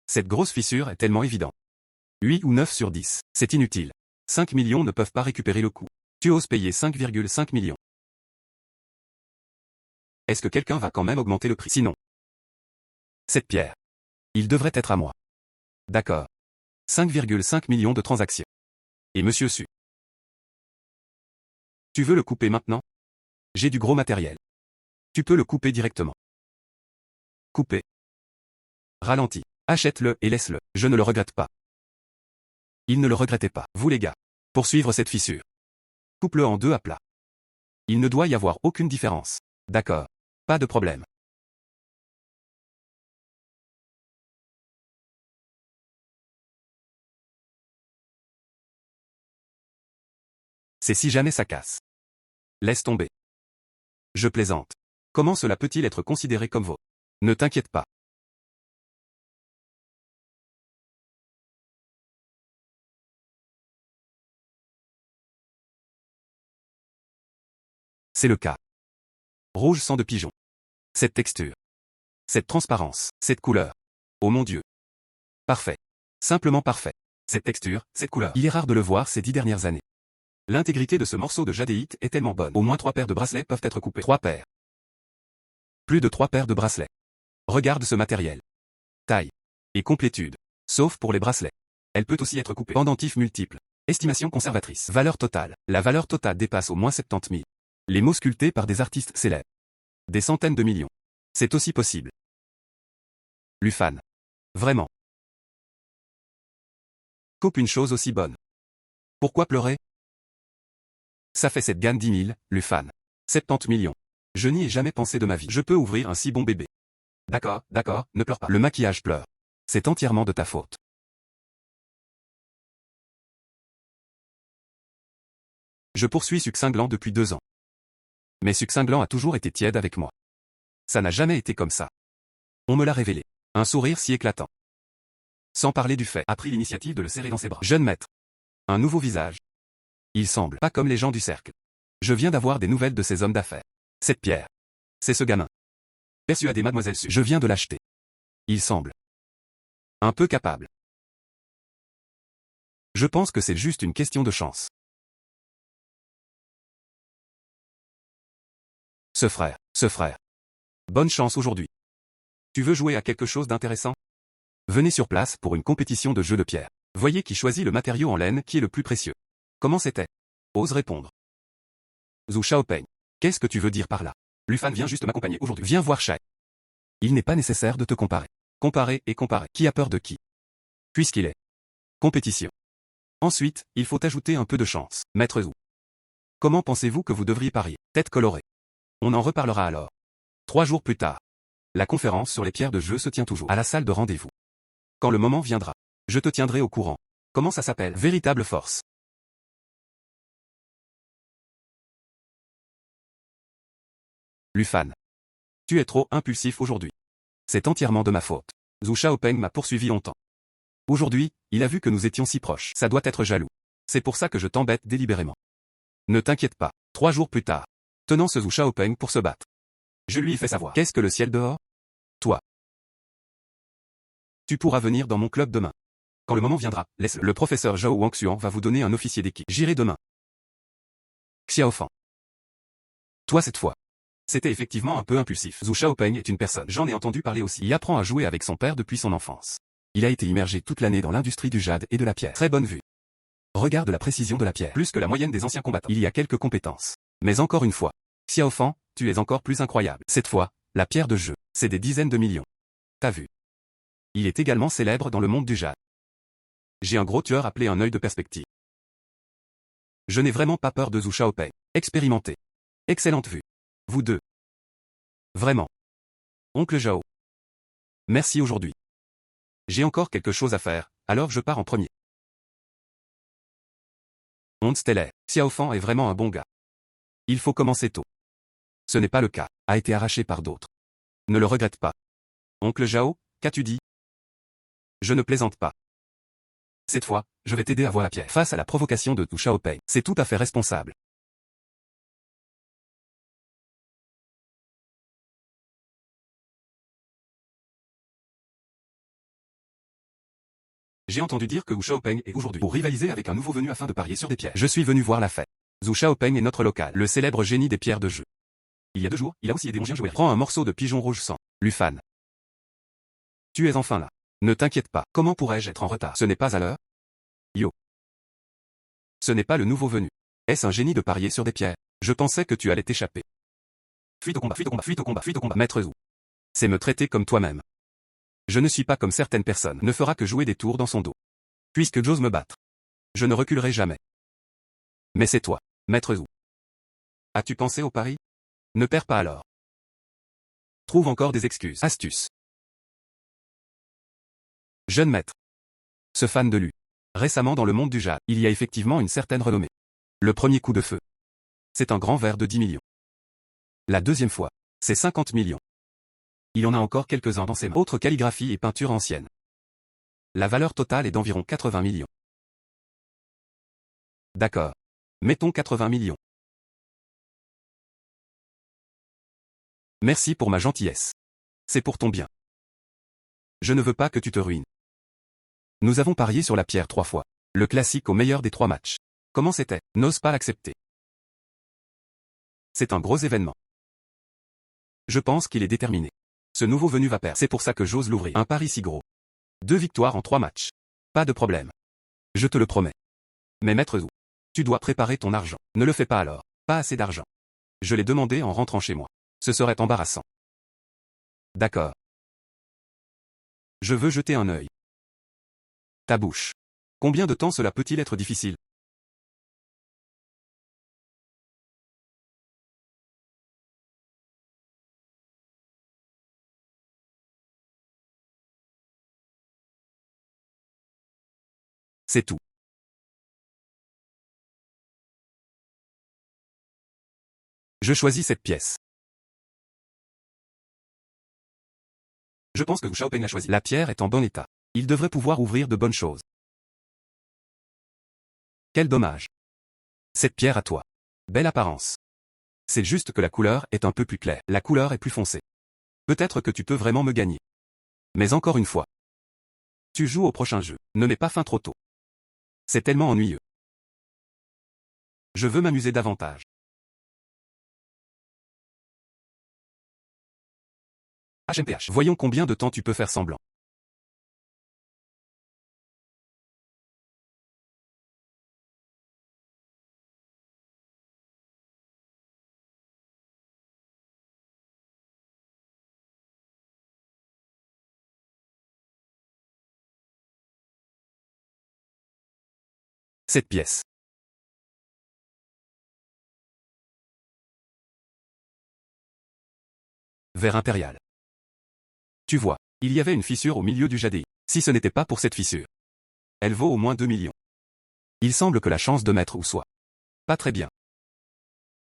Cette grosse fissure est tellement évidente. 8 ou 9 sur 10, c'est inutile. 5 millions ne peuvent pas récupérer le coût. Tu oses payer 5,5 millions. Est-ce que quelqu'un va quand même augmenter le prix? Sinon. Cette pierre. Il devrait être à moi. D'accord. 5,5 millions de transactions. Et Monsieur Su. Tu veux le couper maintenant? J'ai du gros matériel. Tu peux le couper directement. Couper. Ralentis. Achète-le et laisse-le. Je ne le regrette pas. Il ne le regrettait pas. Vous les gars. Poursuivre cette fissure. Coupe-le en deux à plat. Il ne doit y avoir aucune différence. D'accord. Pas de problème. C'est si jamais ça casse. Laisse tomber. Je plaisante. Comment cela peut-il être considéré comme vôtre? Ne t'inquiète pas. C'est le cas. Rouge sang de pigeon. Cette texture. Cette transparence. Cette couleur. Oh mon Dieu. Parfait. Simplement parfait. Cette texture, cette couleur. Il est rare de le voir ces 10 dernières années. L'intégrité de ce morceau de jadéite est tellement bonne. Au moins 3 paires de bracelets peuvent être coupés. 3 paires. Plus de 3 paires de bracelets. Regarde ce matériel. Taille. Et complétude. Sauf pour les bracelets. Elle peut aussi être coupée. Pendentif multiple. Estimation conservatrice. Valeur totale. La valeur totale dépasse au moins 70 000. Les mots sculptés par des artistes célèbres. Des centaines de millions. C'est aussi possible. Lufan. Vraiment. Coupe une chose aussi bonne. Pourquoi pleurer? Ça fait cette gamme 10 000, Lufan. 70 millions. Je n'y ai jamais pensé de ma vie. Je peux ouvrir un si bon bébé. D'accord, d'accord, ne pleure pas. Le maquillage pleure. C'est entièrement de ta faute. Je poursuis Succinglant depuis 2 ans. Mais Succinglant a toujours été tiède avec moi. Ça n'a jamais été comme ça. On me l'a révélé. Un sourire si éclatant. Sans parler du fait, a pris l'initiative de le serrer dans ses bras. Jeune maître. Un nouveau visage. Il semble pas comme les gens du cercle. Je viens d'avoir des nouvelles de ces hommes d'affaires. Cette pierre. C'est ce gamin. Persuadé mademoiselle Su. Je viens de l'acheter. Il semble. Un peu capable. Je pense que c'est juste une question de chance. Ce frère. Bonne chance aujourd'hui. Tu veux jouer à quelque chose d'intéressant? Venez sur place pour une compétition de jeux de pierre. Voyez qui choisit le matériau en laine qui est le plus précieux. Comment c'était? Ose répondre. Zhu Xiaopeng. Qu'est-ce que tu veux dire par là? Lufan vient juste m'accompagner aujourd'hui. Viens voir Shai. Il n'est pas nécessaire de te comparer. Comparer et comparer. Qui a peur de qui? Puisqu'il est compétition. Ensuite, il faut ajouter un peu de chance. Maître Zhu. Comment pensez-vous que vous devriez parier? Tête colorée. On en reparlera alors. 3 jours plus tard. La conférence sur les pierres de jeu se tient toujours à la salle de rendez-vous. Quand le moment viendra, je te tiendrai au courant. Comment ça s'appelle? Véritable force. Lufan. Tu es trop impulsif aujourd'hui. C'est entièrement de ma faute. Zhu Xiaopeng m'a poursuivi longtemps. Aujourd'hui, il a vu que nous étions si proches. Ça doit être jaloux. C'est pour ça que je t'embête délibérément. Ne t'inquiète pas. 3 jours plus tard. Tenant ce Zhu Xiaopeng pour se battre. Je lui ai fait savoir. Qu'est-ce que le ciel dehors? Toi. Tu pourras venir dans mon club demain. Quand le moment viendra, laisse-le. Le professeur Zhao Wangxuan va vous donner un officier d'équipe. J'irai demain. Xiaofan. Toi cette fois. C'était effectivement un peu impulsif. Zhu Xiaopeng est une personne. J'en ai entendu parler aussi. Il apprend à jouer avec son père depuis son enfance. Il a été immergé toute l'année dans l'industrie du jade et de la pierre. Très bonne vue. Regarde la précision de la pierre. Plus que la moyenne des anciens combattants. Il y a quelques compétences. Mais encore une fois. Xiaofan, tu es encore plus incroyable. Cette fois, la pierre de jeu, c'est des dizaines de millions. T'as vu. Il est également célèbre dans le monde du jade. J'ai un gros tueur appelé un œil de perspective. Je n'ai vraiment pas peur de Zhu Xiaopeng. Expérimenté. Excellente vue. Vous deux. Vraiment. Oncle Zhao. Merci aujourd'hui. J'ai encore quelque chose à faire, alors je pars en premier. Onde stellaire. Xiaofan est vraiment un bon gars. Il faut commencer tôt. Ce n'est pas le cas, a été arraché par d'autres. Ne le regrette pas. Oncle Zhao, qu'as-tu dit? Je ne plaisante pas. Cette fois, je vais t'aider à voir la pierre. Face à la provocation de Zhu Xiaopeng, c'est tout à fait responsable. J'ai entendu dire que Wu Xiaopeng est aujourd'hui pour rivaliser avec un nouveau venu afin de parier sur des pierres. Je suis venu voir la fête. Zhu Xiaopeng est notre local, le célèbre génie des pierres de jeu. Il y a 2 jours, il a aussi aidé mon chien jouer. Prends un morceau de pigeon rouge sang. Lufan. Tu es enfin là. Ne t'inquiète pas. Comment pourrais-je être en retard? Ce n'est pas à l'heure? Yo. Ce n'est pas le nouveau venu. Est-ce un génie de parier sur des pierres? Je pensais que tu allais t'échapper. Fuite au combat, fuite au combat, fuite au combat, fuite au combat. Maître Zhu. C'est me traiter comme toi-même. Je ne suis pas comme certaines personnes. Ne fera que jouer des tours dans son dos. Puisque j'ose me battre. Je ne reculerai jamais. Mais c'est toi, Maître Zhu. As-tu pensé au pari? Ne perds pas alors. Trouve encore des excuses. Astuce. Jeune maître. Ce fan de lui. Récemment dans le monde du jade, il y a effectivement une certaine renommée. Le premier coup de feu. C'est un grand verre de 10 millions. La deuxième fois, c'est 50 millions. Il en a encore quelques-uns dans ses mains. Autre calligraphie et peinture ancienne. La valeur totale est d'environ 80 millions. D'accord. Mettons 80 millions. Merci pour ma gentillesse. C'est pour ton bien. Je ne veux pas que tu te ruines. Nous avons parié sur la pierre 3 fois. Le classique au meilleur des 3 matchs. Comment c'était? N'ose pas l'accepter. C'est un gros événement. Je pense qu'il est déterminé. Ce nouveau venu va perdre. C'est pour ça que j'ose l'ouvrir. Un pari si gros. 2 victoires en 3 matchs. Pas de problème. Je te le promets. Mais Maître Zhu, tu dois préparer ton argent. Ne le fais pas alors. Pas assez d'argent. Je l'ai demandé en rentrant chez moi. Ce serait embarrassant. D'accord. Je veux jeter un œil. Ta bouche. Combien de temps cela peut-il être difficile? C'est tout. Je choisis cette pièce. Je pense que Wu Xiaopeng l'a choisi. La pierre est en bon état. Il devrait pouvoir ouvrir de bonnes choses. Quel dommage. Cette pierre à toi. Belle apparence. C'est juste que la couleur est un peu plus claire. La couleur est plus foncée. Peut-être que tu peux vraiment me gagner. Mais encore une fois. Tu joues au prochain jeu. Ne mets pas fin trop tôt. C'est tellement ennuyeux. Je veux m'amuser davantage. HMPH. Voyons combien de temps tu peux faire semblant. Cette pièce. Verre impérial. Tu vois, il y avait une fissure au milieu du jadéi. Si ce n'était pas pour cette fissure, elle vaut au moins 2 millions. Il semble que la chance de mettre ou soit pas très bien.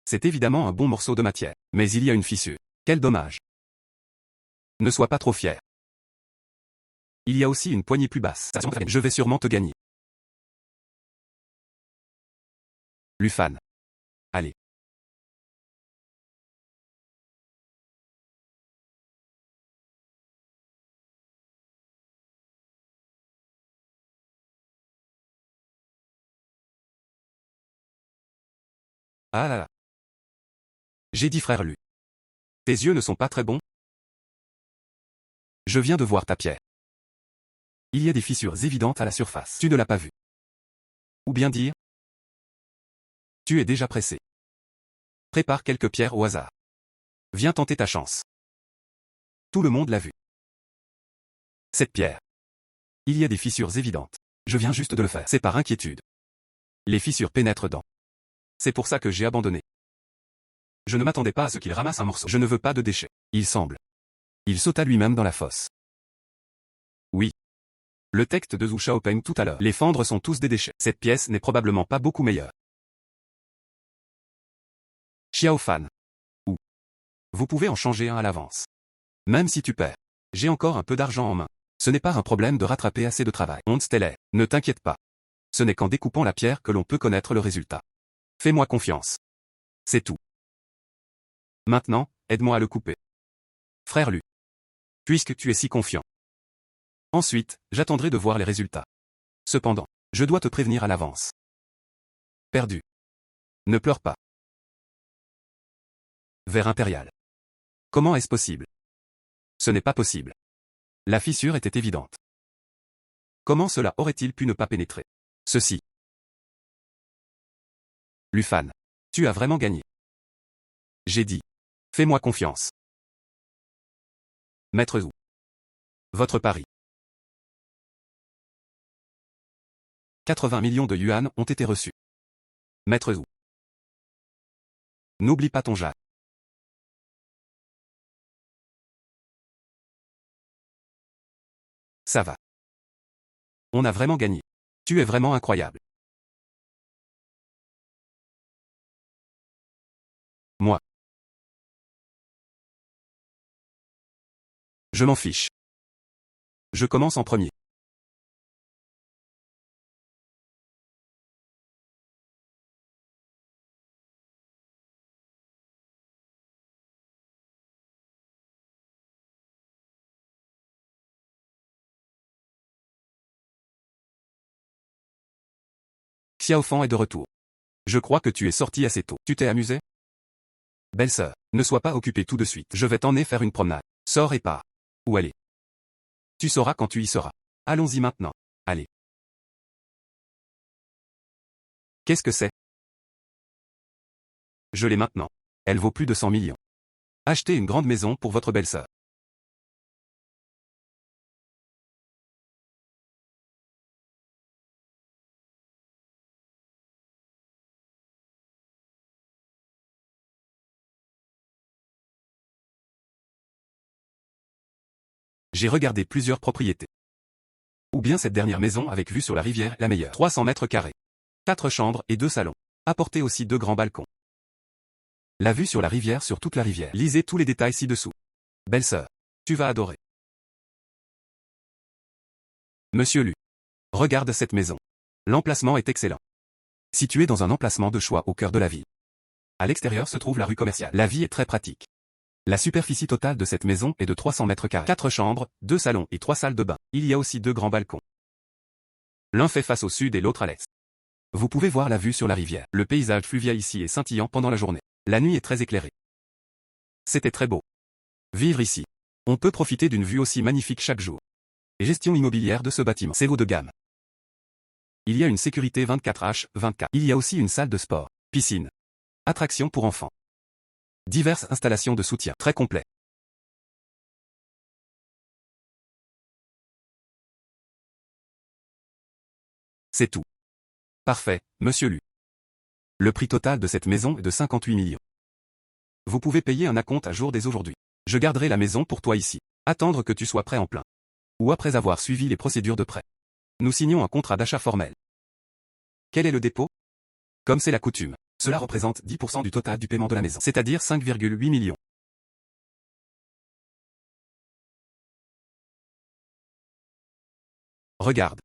C'est évidemment un bon morceau de matière, mais il y a une fissure. Quel dommage. Ne sois pas trop fier. Il y a aussi une poignée plus basse. Je vais sûrement te gagner. Lufan. Allez. Ah là là. J'ai dit frère Lu. Tes yeux ne sont pas très bons? Je viens de voir ta pierre. Il y a des fissures évidentes à la surface. Tu ne l'as pas vu. Ou bien dire? Tu es déjà pressé. Prépare quelques pierres au hasard. Viens tenter ta chance. Tout le monde l'a vu. Cette pierre. Il y a des fissures évidentes. Je viens juste de le faire. C'est par inquiétude. Les fissures pénètrent dans. C'est pour ça que j'ai abandonné. Je ne m'attendais pas à ce qu'il ramasse un morceau. Je ne veux pas de déchets. Il semble. Il sauta lui-même dans la fosse. Oui. Le texte de Zhu Xiaopeng tout à l'heure. Les fendres sont tous des déchets. Cette pièce n'est probablement pas beaucoup meilleure. Xiao Fan. Ou. Vous pouvez en changer un à l'avance. Même si tu perds. J'ai encore un peu d'argent en main. Ce n'est pas un problème de rattraper assez de travail. Onde stellaire. Ne t'inquiète pas. Ce n'est qu'en découpant la pierre que l'on peut connaître le résultat. Fais-moi confiance. C'est tout. Maintenant, aide-moi à le couper. Frère Lu. Puisque tu es si confiant. Ensuite, j'attendrai de voir les résultats. Cependant, je dois te prévenir à l'avance. Perdu. Ne pleure pas. Verre impérial. Comment est-ce possible? Ce n'est pas possible. La fissure était évidente. Comment cela aurait-il pu ne pas pénétrer? Ceci. Lufan. Tu as vraiment gagné. J'ai dit. Fais-moi confiance. Maître Zhu. Votre pari. 80 millions de yuan ont été reçus. Maître Zhu. N'oublie pas ton jade. Ça va. On a vraiment gagné. Tu es vraiment incroyable. Moi. Je m'en fiche. Je commence en premier. Xiao Fan est de retour. Je crois que tu es sorti assez tôt. Tu t'es amusé? Belle-sœur, ne sois pas occupée tout de suite. Je vais t'emmener faire une promenade. Sors et pars. Où aller? Tu sauras quand tu y seras. Allons-y maintenant. Allez. Qu'est-ce que c'est? Je l'ai maintenant. Elle vaut plus de 100 millions. Achetez une grande maison pour votre belle-sœur. J'ai regardé plusieurs propriétés. Ou bien cette dernière maison avec vue sur la rivière est la meilleure. 300 mètres carrés. 4 chambres et 2 salons. Apportez aussi 2 grands balcons. La vue sur la rivière sur toute la rivière. Lisez tous les détails ci-dessous. Belle-sœur. Tu vas adorer. Monsieur Lu. Regarde cette maison. L'emplacement est excellent. Situé dans un emplacement de choix au cœur de la ville. À l'extérieur se trouve la rue commerciale. La vie est très pratique. La superficie totale de cette maison est de 300 mètres carrés. 4 chambres, 2 salons et 3 salles de bain. Il y a aussi 2 grands balcons. L'un fait face au sud et l'autre à l'est. Vous pouvez voir la vue sur la rivière. Le paysage fluvial ici est scintillant pendant la journée. La nuit est très éclairée. C'était très beau. Vivre ici. On peut profiter d'une vue aussi magnifique chaque jour. Gestion immobilière de ce bâtiment. C'est haut de gamme. Il y a une sécurité 24h/24. Il y a aussi une salle de sport, piscine, attractions pour enfants. Diverses installations de soutien. Très complet. C'est tout. Parfait, monsieur Lu. Le prix total de cette maison est de 58 millions. Vous pouvez payer un acompte à jour dès aujourd'hui. Je garderai la maison pour toi ici. Attendre que tu sois prêt en plein. Ou après avoir suivi les procédures de prêt. Nous signons un contrat d'achat formel. Quel est le dépôt? Comme c'est la coutume, cela représente 10% du total du paiement de la maison, c'est-à-dire 5,8 millions. Regarde.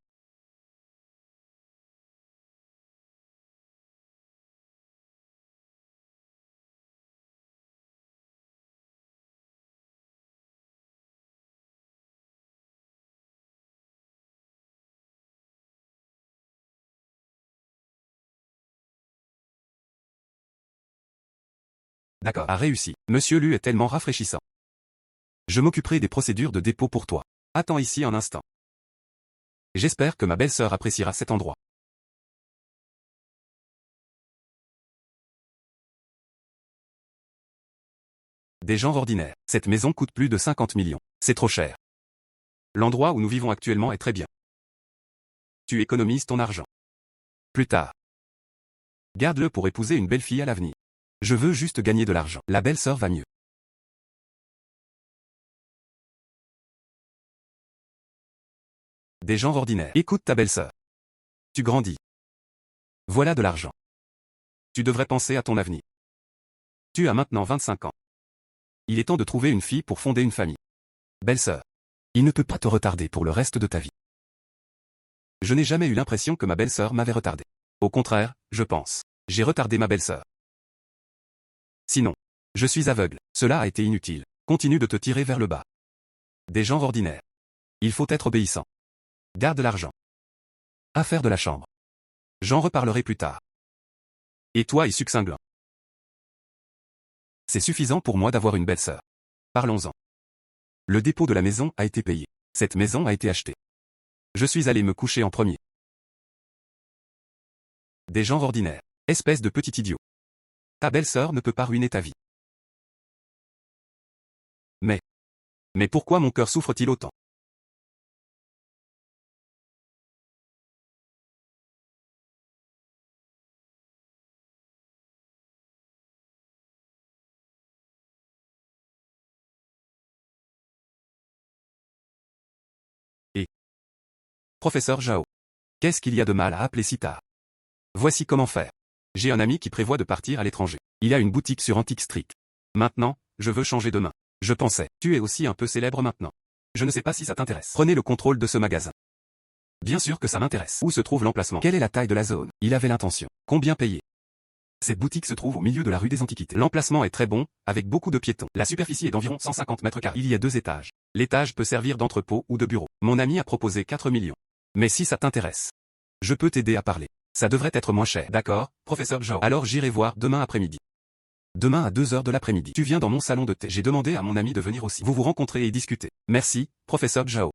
D'accord. A réussi. Monsieur Lu est tellement rafraîchissant. Je m'occuperai des procédures de dépôt pour toi. Attends ici un instant. J'espère que ma belle-sœur appréciera cet endroit. Des genres ordinaires. Cette maison coûte plus de 50 millions. C'est trop cher. L'endroit où nous vivons actuellement est très bien. Tu économises ton argent. Plus tard. Garde-le pour épouser une belle fille à l'avenir. Je veux juste gagner de l'argent. La belle-sœur va mieux. Des genres ordinaires. Écoute ta belle-sœur. Tu grandis. Voilà de l'argent. Tu devrais penser à ton avenir. Tu as maintenant 25 ans. Il est temps de trouver une fille pour fonder une famille. Belle-sœur. Il ne peut pas te retarder pour le reste de ta vie. Je n'ai jamais eu l'impression que ma belle-sœur m'avait retardé. Au contraire, je pense. J'ai retardé ma belle-sœur. Sinon, je suis aveugle. Cela a été inutile. Continue de te tirer vers le bas. Des genres ordinaires. Il faut être obéissant. Garde l'argent. Affaire de la chambre. J'en reparlerai plus tard. Et toi et succinctlant. C'est suffisant pour moi d'avoir une belle-sœur. Parlons-en. Le dépôt de la maison a été payé. Cette maison a été achetée. Je suis allé me coucher en premier. Des genres ordinaires. Espèce de petit idiot. Ta belle-sœur ne peut pas ruiner ta vie. Mais pourquoi mon cœur souffre-t-il autant? Et professeur Zhao. Qu'est-ce qu'il y a de mal à appeler si tard? Voici comment faire. J'ai un ami qui prévoit de partir à l'étranger. Il a une boutique sur Antique Street. Maintenant, je veux changer de main. Je pensais, tu es aussi un peu célèbre maintenant. Je ne sais pas si ça t'intéresse. Prenez le contrôle de ce magasin. Bien sûr que ça m'intéresse. Où se trouve l'emplacement? Quelle est la taille de la zone? Il avait l'intention. Combien payer? Cette boutique se trouve au milieu de la rue des Antiquités. L'emplacement est très bon, avec beaucoup de piétons. La superficie est d'environ 150 mètres carrés. Il y a 2 étages. L'étage peut servir d'entrepôt ou de bureau. Mon ami a proposé 4 millions. Mais si ça t'intéresse, je peux t'aider à parler. Ça devrait être moins cher. D'accord, professeur Zhao. Alors j'irai voir demain après-midi. Demain à 2 heures de l'après-midi. Tu viens dans mon salon de thé. J'ai demandé à mon ami de venir aussi. Vous vous rencontrez et discutez. Merci, professeur Zhao.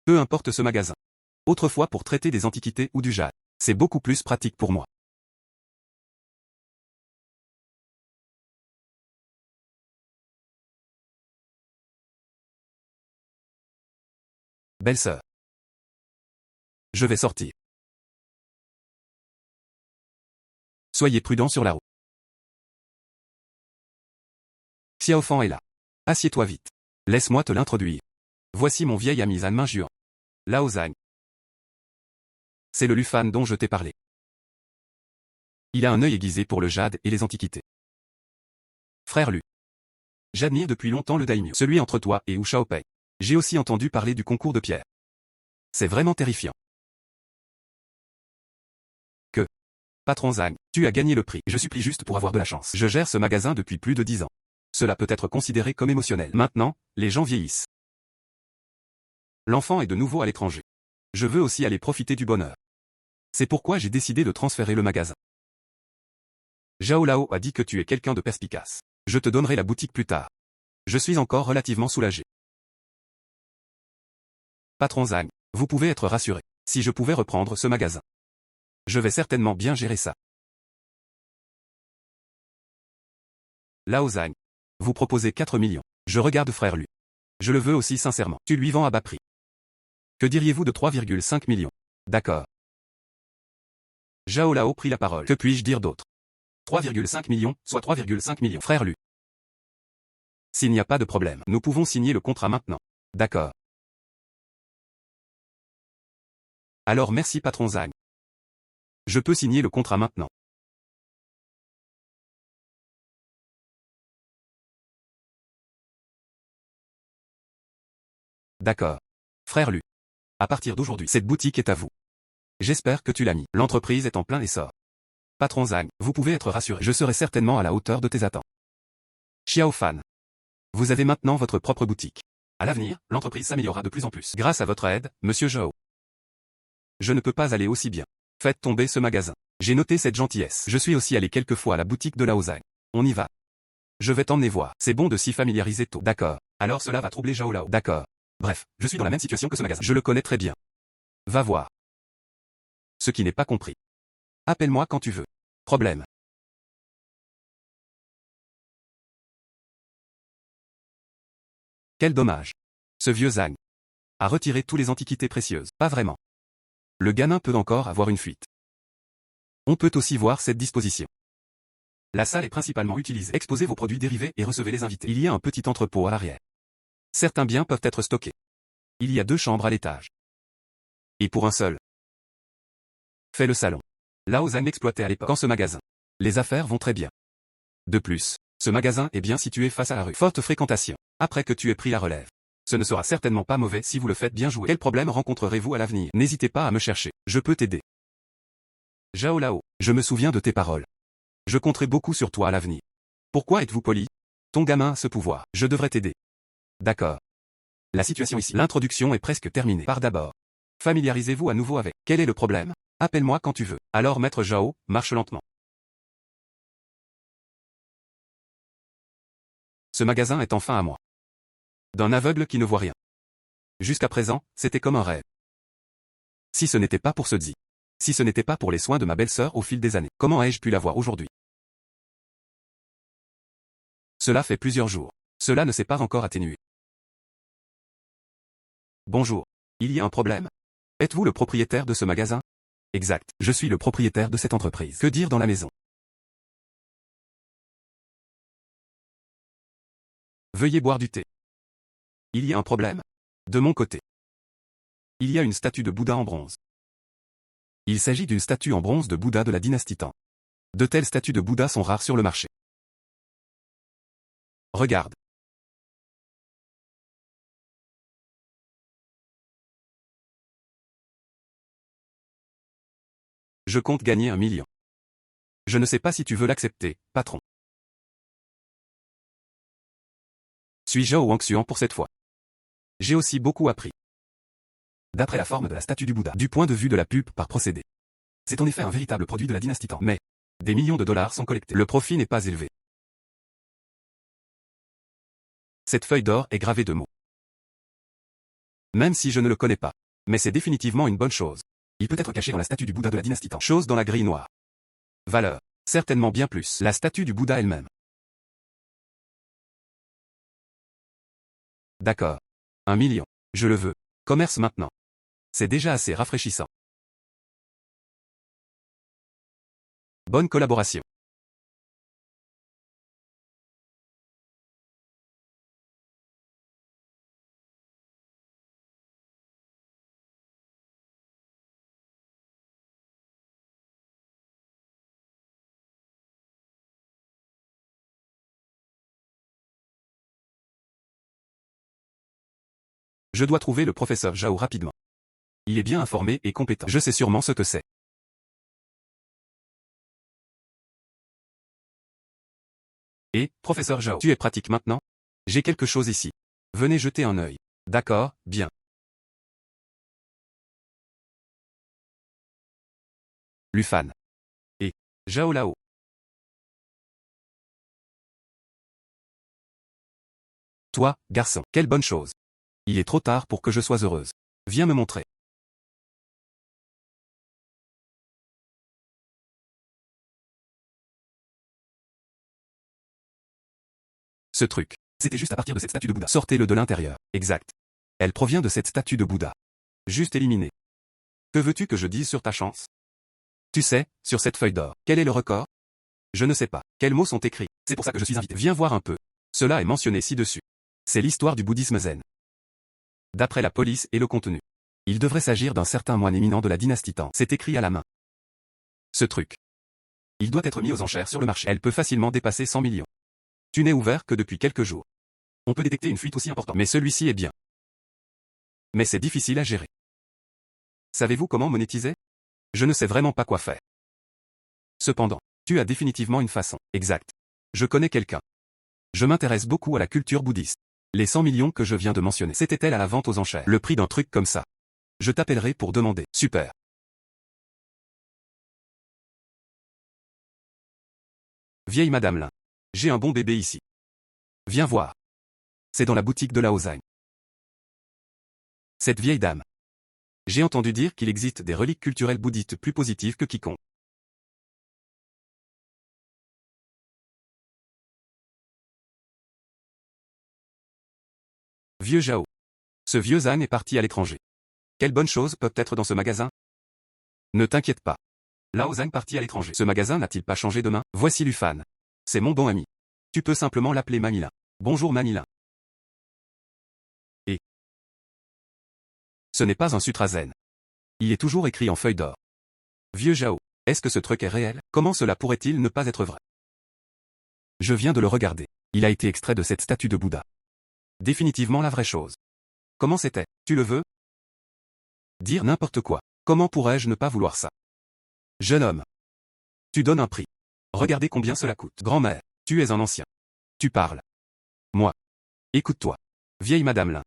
Peu importe ce magasin. Autrefois pour traiter des antiquités ou du jade. C'est beaucoup plus pratique pour moi. Belle-sœur. Je vais sortir. Soyez prudent sur la route. Xiaofan est là. Assieds-toi vite. Laisse-moi te l'introduire. Voici mon vieil ami Zhan Mingjuan. Lao Zhan. C'est le Lufan dont je t'ai parlé. Il a un œil aiguisé pour le jade et les antiquités. Frère Lu. J'admire depuis longtemps le daimyo, celui entre toi et Wu Shaopei. J'ai aussi entendu parler du concours de pierre. C'est vraiment terrifiant. Que? Patron Zhang, tu as gagné le prix. Je supplie juste pour avoir de la chance. Je gère ce magasin depuis plus de 10 ans. Cela peut être considéré comme émotionnel. Maintenant, les gens vieillissent. L'enfant est de nouveau à l'étranger. Je veux aussi aller profiter du bonheur. C'est pourquoi j'ai décidé de transférer le magasin. Zhao Lao a dit que tu es quelqu'un de perspicace. Je te donnerai la boutique plus tard. Je suis encore relativement soulagé. Patron Zhang, vous pouvez être rassuré. Si je pouvais reprendre ce magasin, je vais certainement bien gérer ça. Lao Zhang, vous proposez 4 millions. Je regarde frère Lu. Je le veux aussi sincèrement. Tu lui vends à bas prix. Que diriez-vous de 3,5 millions? D'accord. Zhao Lao prit la parole. Que puis-je dire d'autre? 3,5 millions, soit 3,5 millions. Frère Lu. S'il n'y a pas de problème, nous pouvons signer le contrat maintenant. D'accord. Alors merci patron Zhang. Je peux signer le contrat maintenant. D'accord. Frère Lu. À partir d'aujourd'hui, cette boutique est à vous. J'espère que tu l'as mis. L'entreprise est en plein essor. Patron Zhang, vous pouvez être rassuré. Je serai certainement à la hauteur de tes attentes. Xiao Fan. Vous avez maintenant votre propre boutique. À l'avenir, l'entreprise s'améliorera de plus en plus. Grâce à votre aide, monsieur Zhao. Je ne peux pas aller aussi bien. Faites tomber ce magasin. J'ai noté cette gentillesse. Je suis aussi allé quelques fois à la boutique de Lao Zhang. On y va. Je vais t'emmener voir. C'est bon de s'y familiariser tôt. D'accord. Alors cela va troubler Zhao Lao. D'accord. Bref, je suis dans la même situation que ce magasin. Je le connais très bien. Va voir. Ce qui n'est pas compris. Appelle-moi quand tu veux. Problème. Quel dommage. Ce vieux Zhang a retiré tous les antiquités précieuses. Pas vraiment. Le gamin peut encore avoir une fuite. On peut aussi voir cette disposition. La salle est principalement utilisée. Exposez vos produits dérivés et recevez les invités. Il y a un petit entrepôt à l'arrière. Certains biens peuvent être stockés. Il y a 2 chambres à l'étage. Et pour un seul. Fait le salon. Lao Zhang exploitait à l'époque ce magasin. Les affaires vont très bien. De plus, ce magasin est bien situé face à la rue. Forte fréquentation. Après que tu aies pris la relève. Ce ne sera certainement pas mauvais si vous le faites bien jouer. Quel problème rencontrerez-vous à l'avenir? N'hésitez pas à me chercher. Je peux t'aider. Zhao Lao, je me souviens de tes paroles. Je compterai beaucoup sur toi à l'avenir. Pourquoi êtes-vous poli? Ton gamin a ce pouvoir. Je devrais t'aider. D'accord. La situation ici. L'introduction est presque terminée. Par d'abord. Familiarisez-vous à nouveau avec. Quel est le problème? Appelle-moi quand tu veux. Alors maître Zhao, marche lentement. Ce magasin est enfin à moi. D'un aveugle qui ne voit rien. Jusqu'à présent, c'était comme un rêve. Si ce n'était pas pour ce Zi. Si ce n'était pas pour les soins de ma belle-sœur au fil des années, comment ai-je pu la voir aujourd'hui? Cela fait plusieurs jours. Cela ne s'est pas encore atténué. Bonjour. Il y a un problème? Êtes-vous le propriétaire de ce magasin? Exact. Je suis le propriétaire de cette entreprise. Que dire dans la maison? Veuillez boire du thé. Il y a un problème? De mon côté. Il y a une statue de Bouddha en bronze. Il s'agit d'une statue en bronze de Bouddha de la dynastie Tang. De telles statues de Bouddha sont rares sur le marché. Regarde. Je compte gagner 1 million. Je ne sais pas si tu veux l'accepter, patron. Suis Zhao Wangxuan pour cette fois. J'ai aussi beaucoup appris. D'après la forme de la statue du Bouddha, du point de vue de la pulpe par procédé. C'est en effet un véritable produit de la dynastie Tang. Mais, des millions de dollars sont collectés. Le profit n'est pas élevé. Cette feuille d'or est gravée de mots. Même si je ne le connais pas. Mais c'est définitivement une bonne chose. Il peut être caché dans la statue du Bouddha de la dynastie Tang. Chose dans la grille noire. Valeur. Certainement bien plus. La statue du Bouddha elle-même. D'accord. 1 million. Je le veux. Commerce maintenant. C'est déjà assez rafraîchissant. Bonne collaboration. Je dois trouver le professeur Zhao rapidement. Il est bien informé et compétent. Je sais sûrement ce que c'est. Et, professeur Zhao, tu es pratique maintenant? J'ai quelque chose ici. Venez jeter un œil. D'accord, bien. Lufan. Et Zhao Lao. Toi, garçon, quelle bonne chose. Il est trop tard pour que je sois heureuse. Viens me montrer. Ce truc. C'était juste à partir de cette statue de Bouddha. Sortez-le de l'intérieur. Exact. Elle provient de cette statue de Bouddha. Juste éliminée. Que veux-tu que je dise sur ta chance? Tu sais, sur cette feuille d'or, quel est le record? Je ne sais pas. Quels mots sont écrits? C'est pour ça que je suis invité. Viens voir un peu. Cela est mentionné ci-dessus. C'est l'histoire du bouddhisme zen. D'après la police et le contenu. Il devrait s'agir d'un certain moine éminent de la dynastie Tang. C'est écrit à la main. Ce truc. Il doit être mis aux enchères sur le marché. Elle peut facilement dépasser 100 millions. Tu n'es ouvert que depuis quelques jours. On peut détecter une fuite aussi importante. Mais celui-ci est bien. Mais c'est difficile à gérer. Savez-vous comment monétiser? Je ne sais vraiment pas quoi faire. Cependant, tu as définitivement une façon. Exact. Je connais quelqu'un. Je m'intéresse beaucoup à la culture bouddhiste. Les 100 millions que je viens de mentionner, c'était-elle à la vente aux enchères? Le prix d'un truc comme ça. Je t'appellerai pour demander. Super. Vieille madame Lin. J'ai un bon bébé ici. Viens voir. C'est dans la boutique de Lao Zhang. Cette vieille dame. J'ai entendu dire qu'il existe des reliques culturelles bouddhistes plus positives que quiconque. Vieux Zhao. Ce vieux Zhan est parti à l'étranger. Quelles bonnes choses peuvent être dans ce magasin? Ne t'inquiète pas. Lao Zhang parti à l'étranger. Ce magasin n'a-t-il pas changé de main? Voici Lufan. C'est mon bon ami. Tu peux simplement l'appeler Manila. Bonjour Manila. Et ce n'est pas un sutra zen. Il est toujours écrit en feuille d'or. Vieux Zhao, est-ce que ce truc est réel? Comment cela pourrait-il ne pas être vrai? Je viens de le regarder. Il a été extrait de cette statue de Bouddha. Définitivement la vraie chose. Comment c'était? Tu le veux? Dire n'importe quoi. Comment pourrais-je ne pas vouloir ça? Jeune homme. Tu donnes un prix. Regardez combien cela coûte. Grand-mère, tu es un ancien. Tu parles. Moi. Écoute-toi. Vieille madame Lin.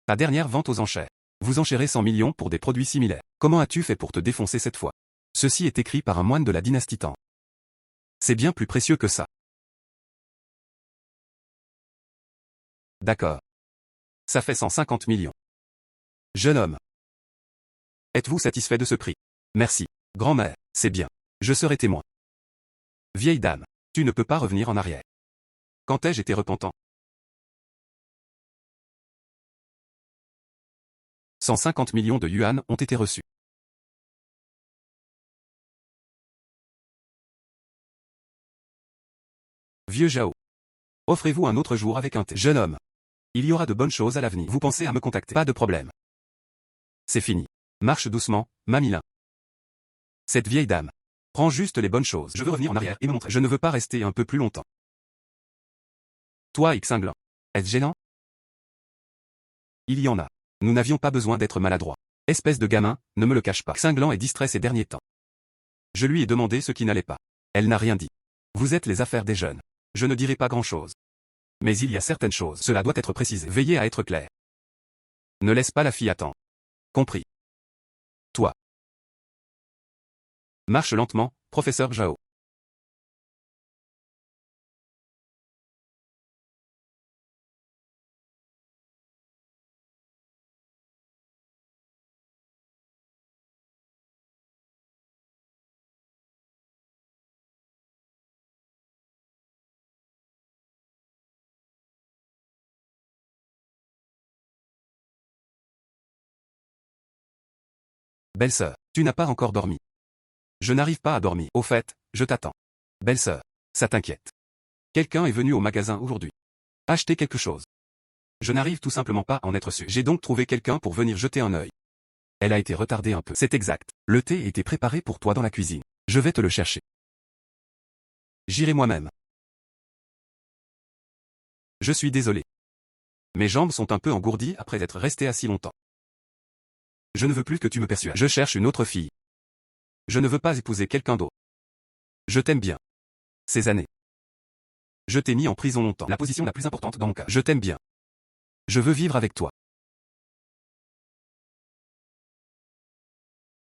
Ta dernière vente aux enchères. Vous enchérez 100 millions pour des produits similaires. Comment as-tu fait pour te défoncer cette fois? Ceci est écrit par un moine de la dynastie Tang. C'est bien plus précieux que ça. D'accord. Ça fait 150 millions. Jeune homme. Êtes-vous satisfait de ce prix? Merci. Grand-mère, c'est bien. Je serai témoin. Vieille dame, tu ne peux pas revenir en arrière. Quand ai-je été repentant? 150 millions de yuan ont été reçus. Vieux Zhao. Offrez-vous un autre jour avec un thé. Jeune homme. Il y aura de bonnes choses à l'avenir. Vous pensez à me contacter? Pas de problème. C'est fini. Marche doucement, Mamilin. Cette vieille dame. Prends juste les bonnes choses. Je veux revenir en arrière et me montrer. Je ne veux pas rester un peu plus longtemps. Toi, Xinglan. Est-ce gênant? Il y en a. Nous n'avions pas besoin d'être maladroits. Espèce de gamin, ne me le cache pas. Xinglan est distrait ces derniers temps. Je lui ai demandé ce qui n'allait pas. Elle n'a rien dit. Vous êtes les affaires des jeunes. Je ne dirai pas grand-chose. Mais il y a certaines choses. Cela doit être précisé. Veillez à être clair. Ne laisse pas la fille attendre. Compris. Toi. Marche lentement, professeur Zhao. Belle-sœur, tu n'as pas encore dormi. Je n'arrive pas à dormir. Au fait, je t'attends. Belle-sœur, ça t'inquiète. Quelqu'un est venu au magasin aujourd'hui. Acheter quelque chose. Je n'arrive tout simplement pas à en être sûr. J'ai donc trouvé quelqu'un pour venir jeter un œil. Elle a été retardée un peu. C'est exact. Le thé était préparé pour toi dans la cuisine. Je vais te le chercher. J'irai moi-même. Je suis désolé. Mes jambes sont un peu engourdies après être resté assis longtemps. Je ne veux plus que tu me persuades. Je cherche une autre fille. Je ne veux pas épouser quelqu'un d'autre. Je t'aime bien. Ces années. Je t'ai mis en prison longtemps. La position la plus importante dans mon cas. Je t'aime bien. Je veux vivre avec toi.